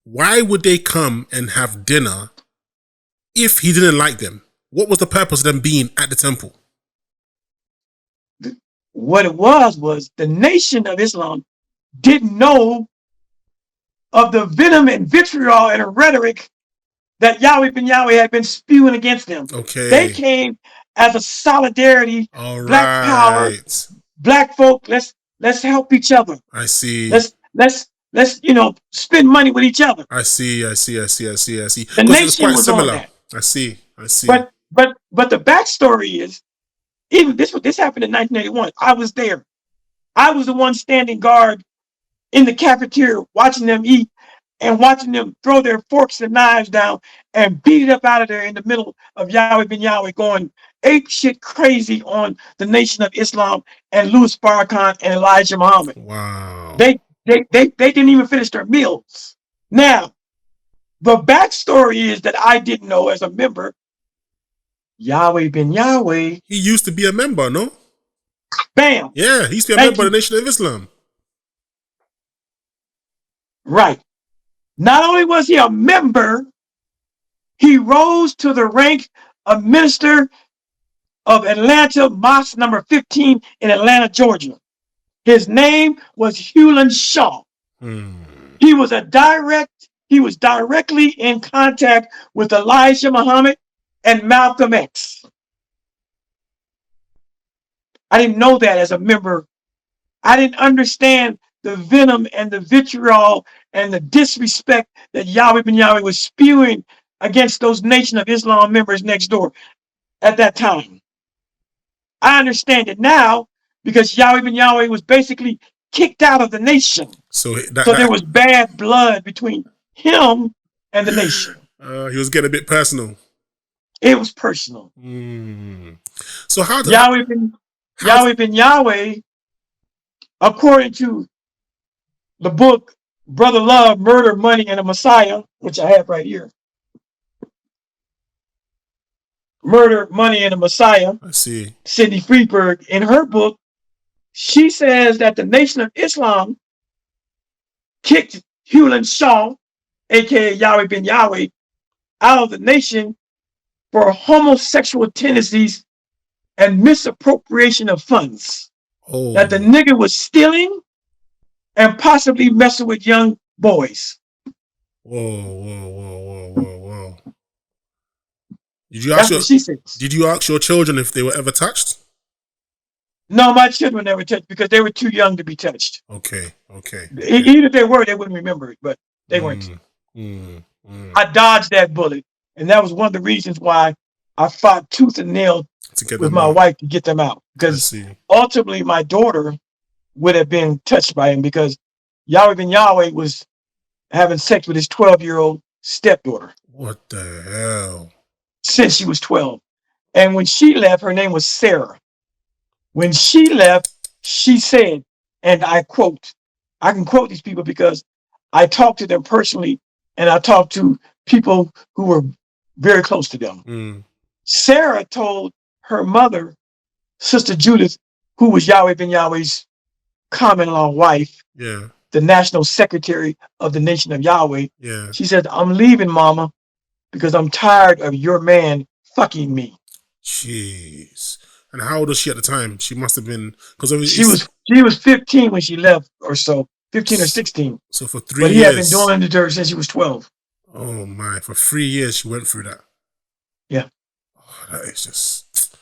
Why would they come and have dinner if he didn't like them? What was the purpose of them being at the temple?
What it was the Nation of Islam didn't know of the venom and vitriol and rhetoric that Yahweh Ben Yahweh had been spewing against them.
Okay.
They came as a solidarity,
all
black
right.
power, black folk. Let's help each other.
I see.
Let's spend money with each other.
I see.
The nation was
similar.
on that.
I see.
But the backstory is, even this happened in 1981. I was there. I was the one standing guard in the cafeteria watching them eat and watching them throw their forks and knives down and beat it up out of there in the middle of Yahweh Ben Yahweh going ape shit crazy on the Nation of Islam and Louis Farrakhan and Elijah Muhammad.
Wow.
They didn't even finish their meals. Now, the backstory is that I didn't know as a member, Yahweh Ben Yahweh.
He used to be a member, no?
Bam.
Yeah, he used to be a member of the Nation of Islam.
Right. Not only was he a member, he rose to the rank of minister of Atlanta Mosque number 15 in Atlanta, Georgia. His name was Hewlin Shaw. He was directly in contact with Elijah Muhammad and Malcolm X. I didn't know that as a member. I didn't understand the venom and the vitriol and the disrespect that Yahweh Ben Yahweh was spewing against those Nation of Islam members next door at that time. I understand it now because Yahweh Ben Yahweh was basically kicked out of the nation.
So
there was bad blood between him and the nation.
He was getting a bit personal.
It was personal.
So how did
Yahweh Ben Yahweh, according to the book Brother Love, Murder, Money, and a Messiah, which I have right here. Murder, Money, and a Messiah.
I see.
Sidney Freeberg, in her book, she says that the Nation of Islam kicked Hewlin Shaw, aka Yahweh Ben Yahweh, out of the nation for homosexual tendencies and misappropriation of funds. That the nigga was stealing and possibly messing with young boys.
Did you ask your children if they were ever touched?
No, my children were never touched because they were too young to be touched.
Okay.
Even if they were, they wouldn't remember it, but they weren't. I dodged that bullet. And that was one of the reasons why I fought tooth and nail
To get
with
them
my
out.
wife to get them out.
I
Because
see.
ultimately my daughter would have been touched by him because Yahweh ben Yahweh was having sex with his 12-year-old stepdaughter
What the hell?
since she was 12. And when she left, her name was Sarah. When she left, she said, and I quote, I can quote these people because I talked to them personally and I talked to people who were very close to them. Sarah told her mother, Sister Judith, who was Yahweh ben Yahweh's common-law wife,
Yeah.
the national secretary of the nation of Yahweh.
Yeah.
She said, I'm leaving, Mama, because I'm tired of your man fucking me.
Jeez. And how old was she at the time? She must have been, because
She was 15 when she left, or so, 15 or 16.
So for 3
But he had been
years.
doing it to her since she was 12.
Oh my! For 3 years, she went through that.
Yeah.
Oh, that is just.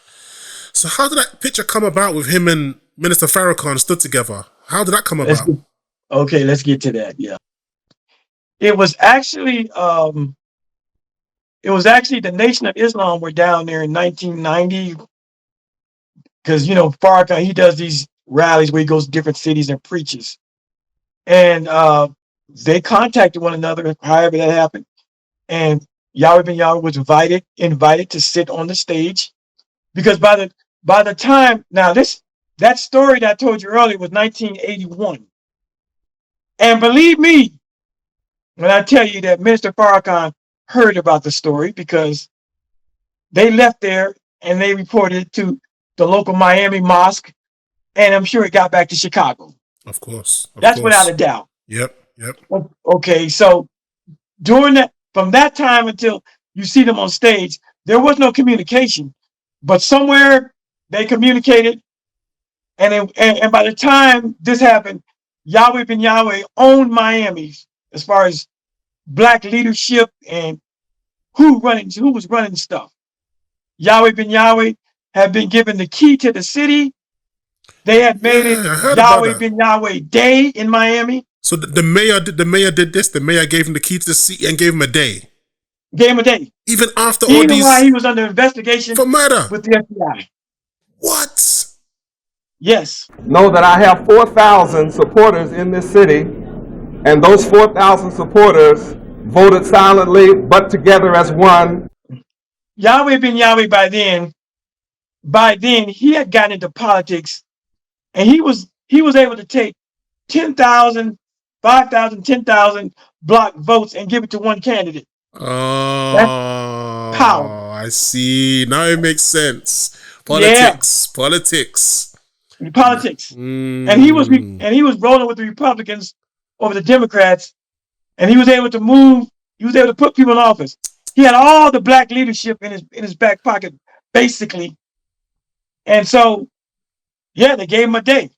So how did that picture come about with him and Minister Farrakhan stood together? How did that come about?
Okay, let's get to that. Yeah. It was actually the Nation of Islam were down there in 1990 because Farrakhan, he does these rallies where he goes to different cities and preaches, and they contacted one another. However that happened, and Yahweh ben Yahweh was invited to sit on the stage because by the time now that story that I told you earlier was 1981, and believe me when I tell you that Minister Farrakhan heard about the story because they left there and they reported it to the local Miami mosque, and I'm sure it got back to Chicago.
Of course.
That's without a doubt.
Yep.
Okay, so from that time until you see them on stage, there was no communication, but somewhere they communicated, and by the time this happened, Yahweh ben Yahweh owned Miami as far as black leadership and who was running stuff. Yahweh ben Yahweh had been given the key to the city. They had made it Yahweh ben Yahweh Day in Miami.
So the mayor did this. The mayor gave him the key to the city and gave him a day.
Gave him a day.
Even after all these.
While he was under investigation
for murder
with the FBI.
What?
Yes.
Know that I have 4,000 supporters in this city, and those 4,000 supporters voted silently but together as one.
Yahweh ben Yahweh by then he had gotten into politics, and he was able to take 10,000, 5,000, 10,000 block votes and give it to one candidate.
Oh,
that's power.
I see. Now it makes sense. Politics.
And he was rolling with the Republicans over the Democrats, and he was able to move. He was able to put people in office. He had all the black leadership in his back pocket, basically. And so, yeah, they gave him a day,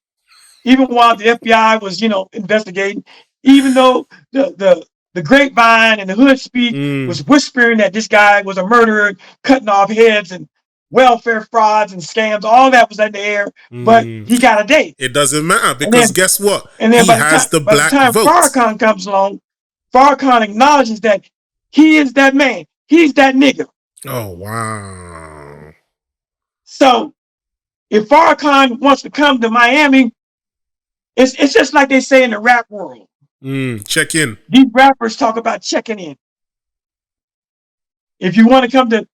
even while the FBI was, investigating. Even though the grapevine and the hood speak was whispering that this guy was a murderer, cutting off heads and welfare frauds and scams, all that was in the air. But he got a day.
It doesn't matter because guess what?
And then
he has the black
by the time
vote.
Farrakhan comes along, Farrakhan acknowledges that he is that man. He's that nigga.
Oh, wow.
So if Farrakhan wants to come to Miami, it's just like they say in the rap world.
Check in.
These rappers talk about checking in. If you want to come to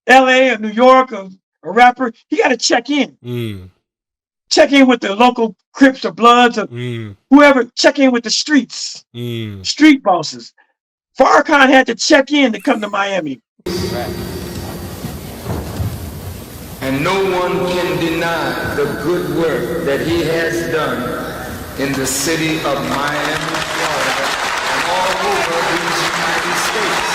LA or New York or a rapper, you got to check in. Check in with the local Crips or Bloods or whoever. Check in with the streets, street bosses. Farrakhan had to check in to come to Miami.
And no one can deny the good work that he has done in the city of Miami, Florida, and all over these United States.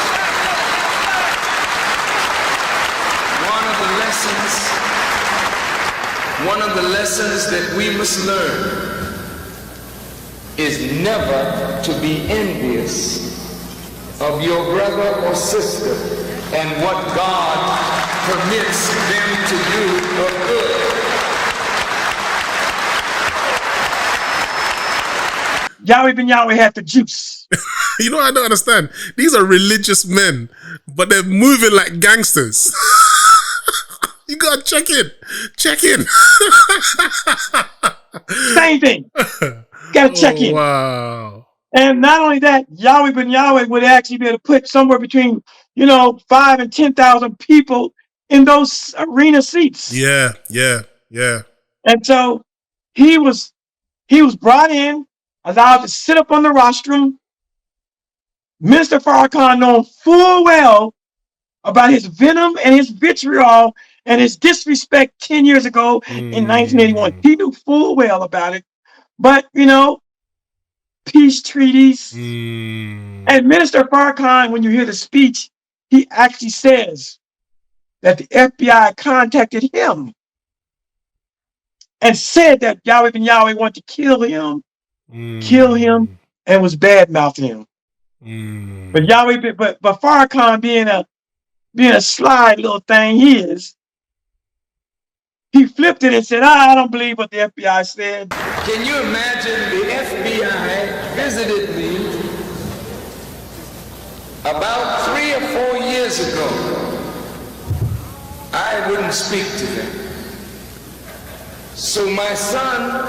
One of the lessons that we must learn is never to be envious of your brother or sister and what God permits them to do of good.
Yahweh ben Yahweh had the juice.
You know, I don't understand. These are religious men, but they're moving like gangsters. You gotta check in. Check in.
Same thing. Gotta check in.
Wow.
And not only that, Yahweh ben Yahweh would actually be able to put somewhere between, 5 and 10,000 people in those arena seats.
Yeah.
And so he was brought in, allowed to sit up on the rostrum. Minister Farrakhan known full well about his venom and his vitriol and his disrespect 10 years ago in 1981. He knew full well about it. But, peace treaties. And Minister Farrakhan, when you hear the speech, he actually says that the FBI contacted him and said that Yahweh ben Yahweh wanted to kill him, and was bad-mouthing him. But but Farrakhan being a sly little thing he flipped it and said, I don't believe what the FBI said.
Can you imagine the FBI visited me about 3 or 4 years ago? I wouldn't speak to them. So my son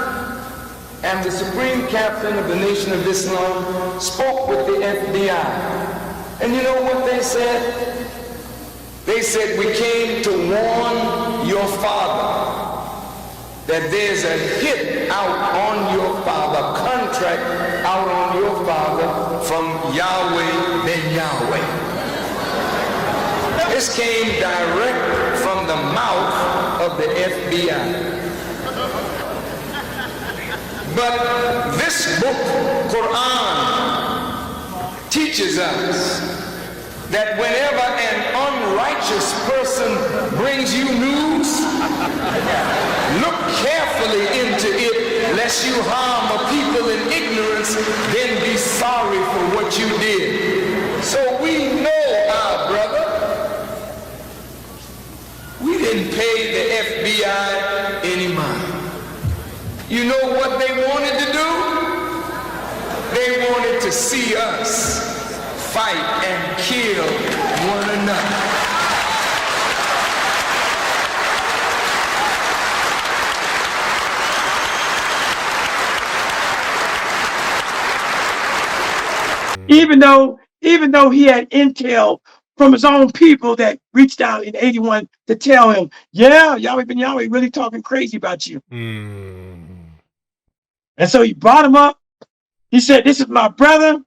and the Supreme Captain of the Nation of Islam spoke with the FBI. And you know what they said? They said, we came to warn your father that there's a hit out on your father, contract out on your father from Yahweh ben Yahweh. This came direct from the mouth of the FBI. But this book, Quran, teaches us that whenever an unrighteous person brings you news, look carefully into it, lest you harm a people in ignorance, then be sorry for what you did. So we know our brother. We didn't pay the FBI any money. You know what they wanted to do? They wanted to see us fight and kill one another.
Even though he had intel from his own people that reached out in 81 to tell him, yeah, Yahweh ben Yahweh really talking crazy about you. And so he brought him up. He said, this is my brother.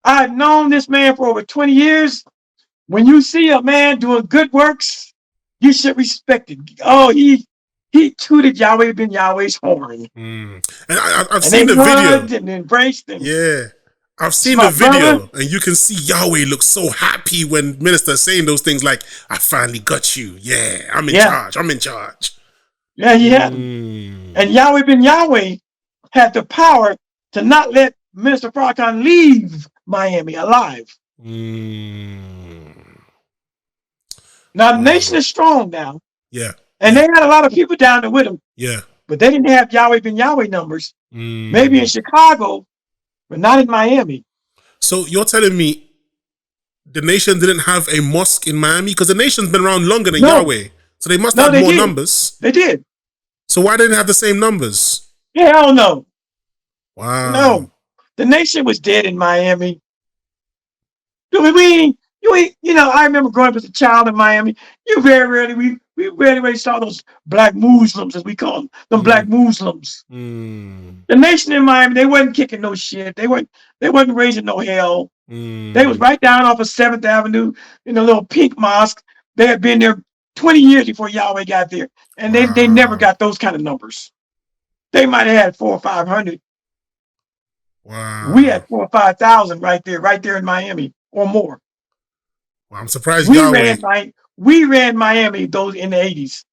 I've known this man for over 20 years. When you see a man doing good works, you should respect it. Oh, he tooted Yahweh ben Yahweh's horn.
And I've seen the video.
And embraced him.
Yeah. I've seen the video, and you can see Yahweh look so happy when minister saying those things like, I finally got you. Yeah, I'm in charge. I'm in charge.
Yeah, he had him. And Yahweh ben Yahweh had the power to not let Minister Farrakhan leave Miami alive. Now, the nation is strong now.
Yeah.
And they had a lot of people down there with him.
Yeah.
But they didn't have Yahweh ben Yahweh numbers. Maybe in Chicago, but not in Miami.
So you're telling me the nation didn't have a mosque in Miami? Because the nation's been around longer than Yahweh. So they must have more numbers.
They did.
So why didn't they have the same numbers?
Hell no.
Wow.
No. The nation was dead in Miami. I remember growing up as a child in Miami. We rarely saw those black Muslims, as we call them, black Muslims. The nation in Miami, they wasn't kicking no shit. They wasn't raising no hell. They was right down off of 7th Avenue in a little pink mosque. They had been there 20 years before Yahweh got there. And they never got those kind of numbers. They might have had 400 or 500.
Wow.
We had 4,000 or 5,000 right there in Miami or more.
Well, I'm surprised
we ran Miami in the 80s.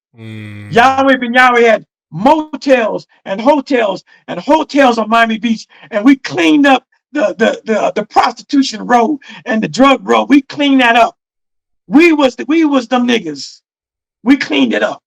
Yahweh ben Yahweh had motels and hotels on Miami Beach, and we cleaned up the prostitution road and the drug road. We cleaned that up. We was them niggas. We cleaned it up.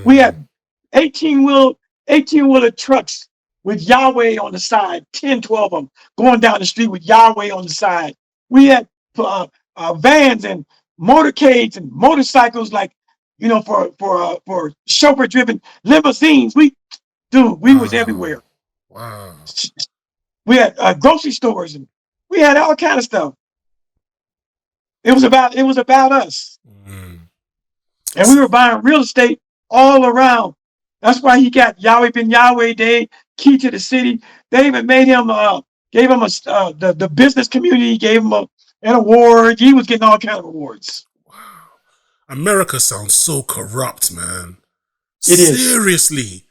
We had 18-wheeler trucks with Yahweh on the side, 10, 12 of them going down the street with Yahweh on the side. We had vans and motorcades and motorcycles, like, for chauffeur driven limousines. We was everywhere.
Wow.
We had grocery stores, and we had all kind of stuff. It was about us. And we were buying real estate all around. That's why he got Yahweh ben Yahweh Day, key to the city. They even made him, gave him the business community gave him an award. He was getting all kind of awards.
Wow. America sounds so corrupt, man.
It is.
Seriously.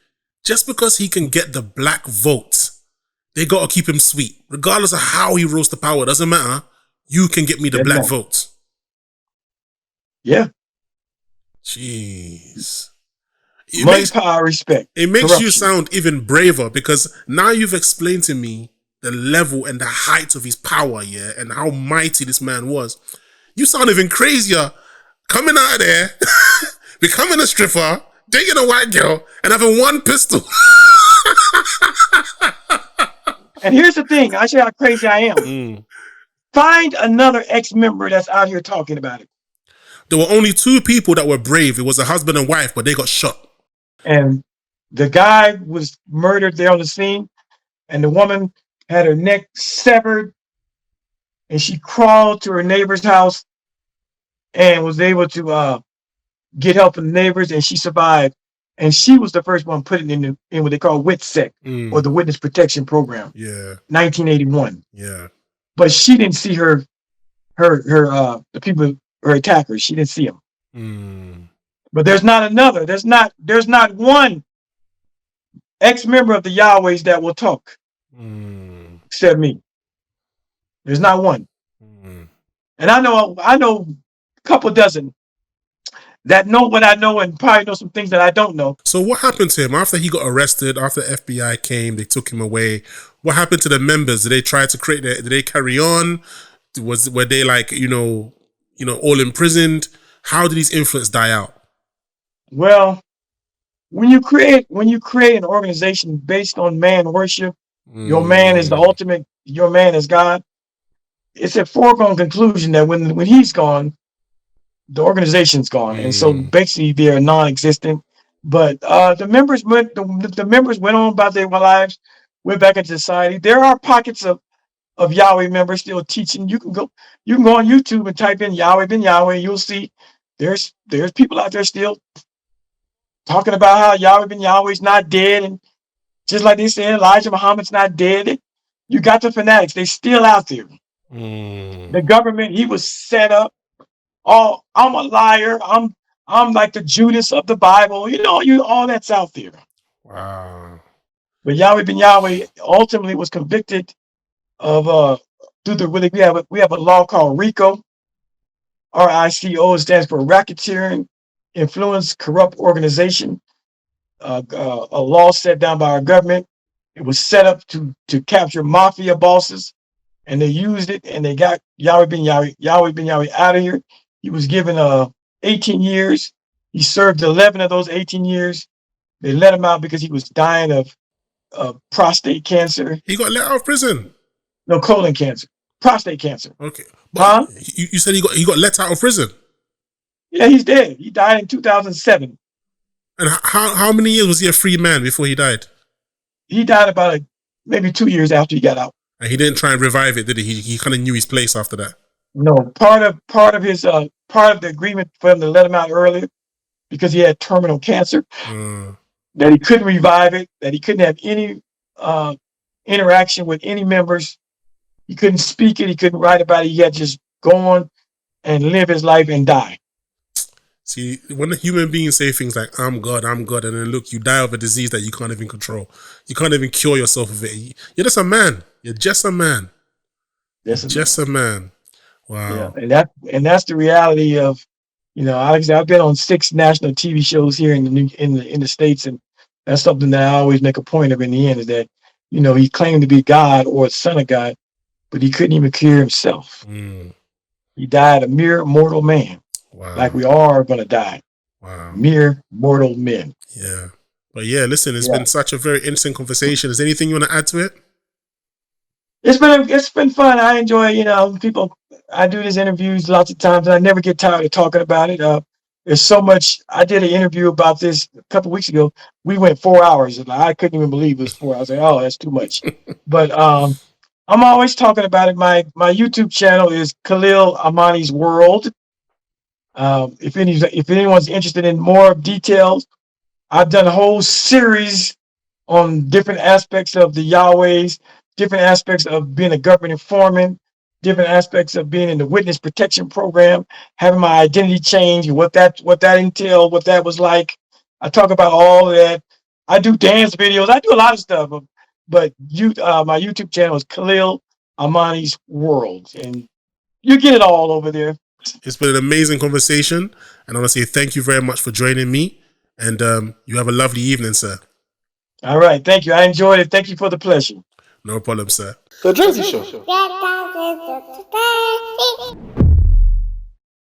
Just because he can get the black vote, they got to keep him sweet. Regardless of how he rose to power, doesn't matter. You can get me the black vote.
Yeah.
Jeez.
Money, power, respect.
It makes
corruption.
you sound even braver, because now you've explained to me the level and the height of his power, yeah, and how mighty this man was. You sound even crazier coming out of there, becoming a stripper, dating a white girl, and having one pistol.
And here's the thing, I show you how crazy I am. Find another ex-member that's out here talking about it.
There were only 2 people that were brave. It was a husband and wife, but they got shot.
And the guy was murdered there on the scene, and the woman had her neck severed, and she crawled to her neighbor's house and was able to get help from the neighbors, and she survived. And she was the first one put it in what they call WITSEC, or the Witness Protection Program.
Yeah.
1981.
Yeah.
But she didn't see the people, her attackers. She didn't see them. But there's not another. There's not one ex-member of the Yahwehs that will talk, except me. There's not one. And I know a couple dozen that know what I know, and probably know some things that I don't know.
So what happened to him after he got arrested? After FBI came, they took him away. What happened to the members? Did they try to did they carry on? Were they like, all imprisoned? How did his influence die out?
Well, when you create an organization based on man worship, your man is the ultimate, your man is God. It's a foregone conclusion that when he's gone, the organization's gone, and so basically they're non-existent. But the members went on about their lives, went back into society. There are pockets of Yahweh members still teaching. You can go on YouTube and type in Yahweh ben Yahweh. You'll see there's people out there still talking about how Yahweh ben Yahweh is not dead, and just like they said, Elijah Muhammad's not dead. You got the fanatics; they still out there. The government, he was set up. Oh, I'm a liar. I'm like the Judas of the Bible. All that's out there.
Wow.
But Yahweh ben Yahweh ultimately was convicted of we have a law called RICO. RICO stands for Racketeering, Influence, Corrupt Organization. A law set down by our government. It was set up to capture mafia bosses, and they used it, and they got Yahweh ben Yahweh out of here. He was given 18 years. He served 11 of those 18 years. They let him out because he was dying of prostate cancer.
He got let out of prison?
No, colon cancer. Prostate cancer.
Okay. But you said he got let out of prison?
Yeah, he's dead. He died in 2007.
And how many years was he a free man before he died?
He died about maybe 2 years after he got out. And
he didn't try and revive it, did he? He kind of knew his place after that.
No, part of the agreement for him to let him out earlier, because he had terminal cancer, that he couldn't revive it, that he couldn't have any interaction with any members. He couldn't speak it. He couldn't write about it. He had to just go on and live his life and die.
See, when the human beings say things like, I'm God, and then look, you die of a disease that you can't even control. You can't even cure yourself of it. You're just a man. You're just a man. Just a man. Wow.
Yeah, and that's the reality of, I've been on 6 national TV shows here in the States, and that's something that I always make a point of in the end, is that, he claimed to be God or a son of God, but he couldn't even cure himself. He died a mere mortal man.
Wow.
Like we all are going to die.
Wow.
Mere mortal men.
Yeah. But yeah, listen, it's been such a very interesting conversation. Is there anything you want to add to it?
It's been fun. I enjoy, people. I do these interviews lots of times, and I never get tired of talking about it. There's so much. I did an interview about this a couple weeks ago. We went 4 hours, and I couldn't even believe it was 4 hours. I was like, oh, that's too much. But I'm always talking about it. My YouTube channel is Khalil Amani's World. If anyone's interested in more details, I've done a whole series on different aspects of the Yahwehs, different aspects of being a government informant, different aspects of being in the witness protection program, having my identity change, what that entailed, what that was like. I talk about all of that. I do dance videos. I do a lot of stuff. But my YouTube channel is Khalil Amani's World, and you get it all over there.
It's been an amazing conversation, and I want to say thank you very much for joining me. And you have a lovely evening, sir.
All right, thank you. I enjoyed it. Thank you for the pleasure.
No problem, sir.
The Drazzy Show.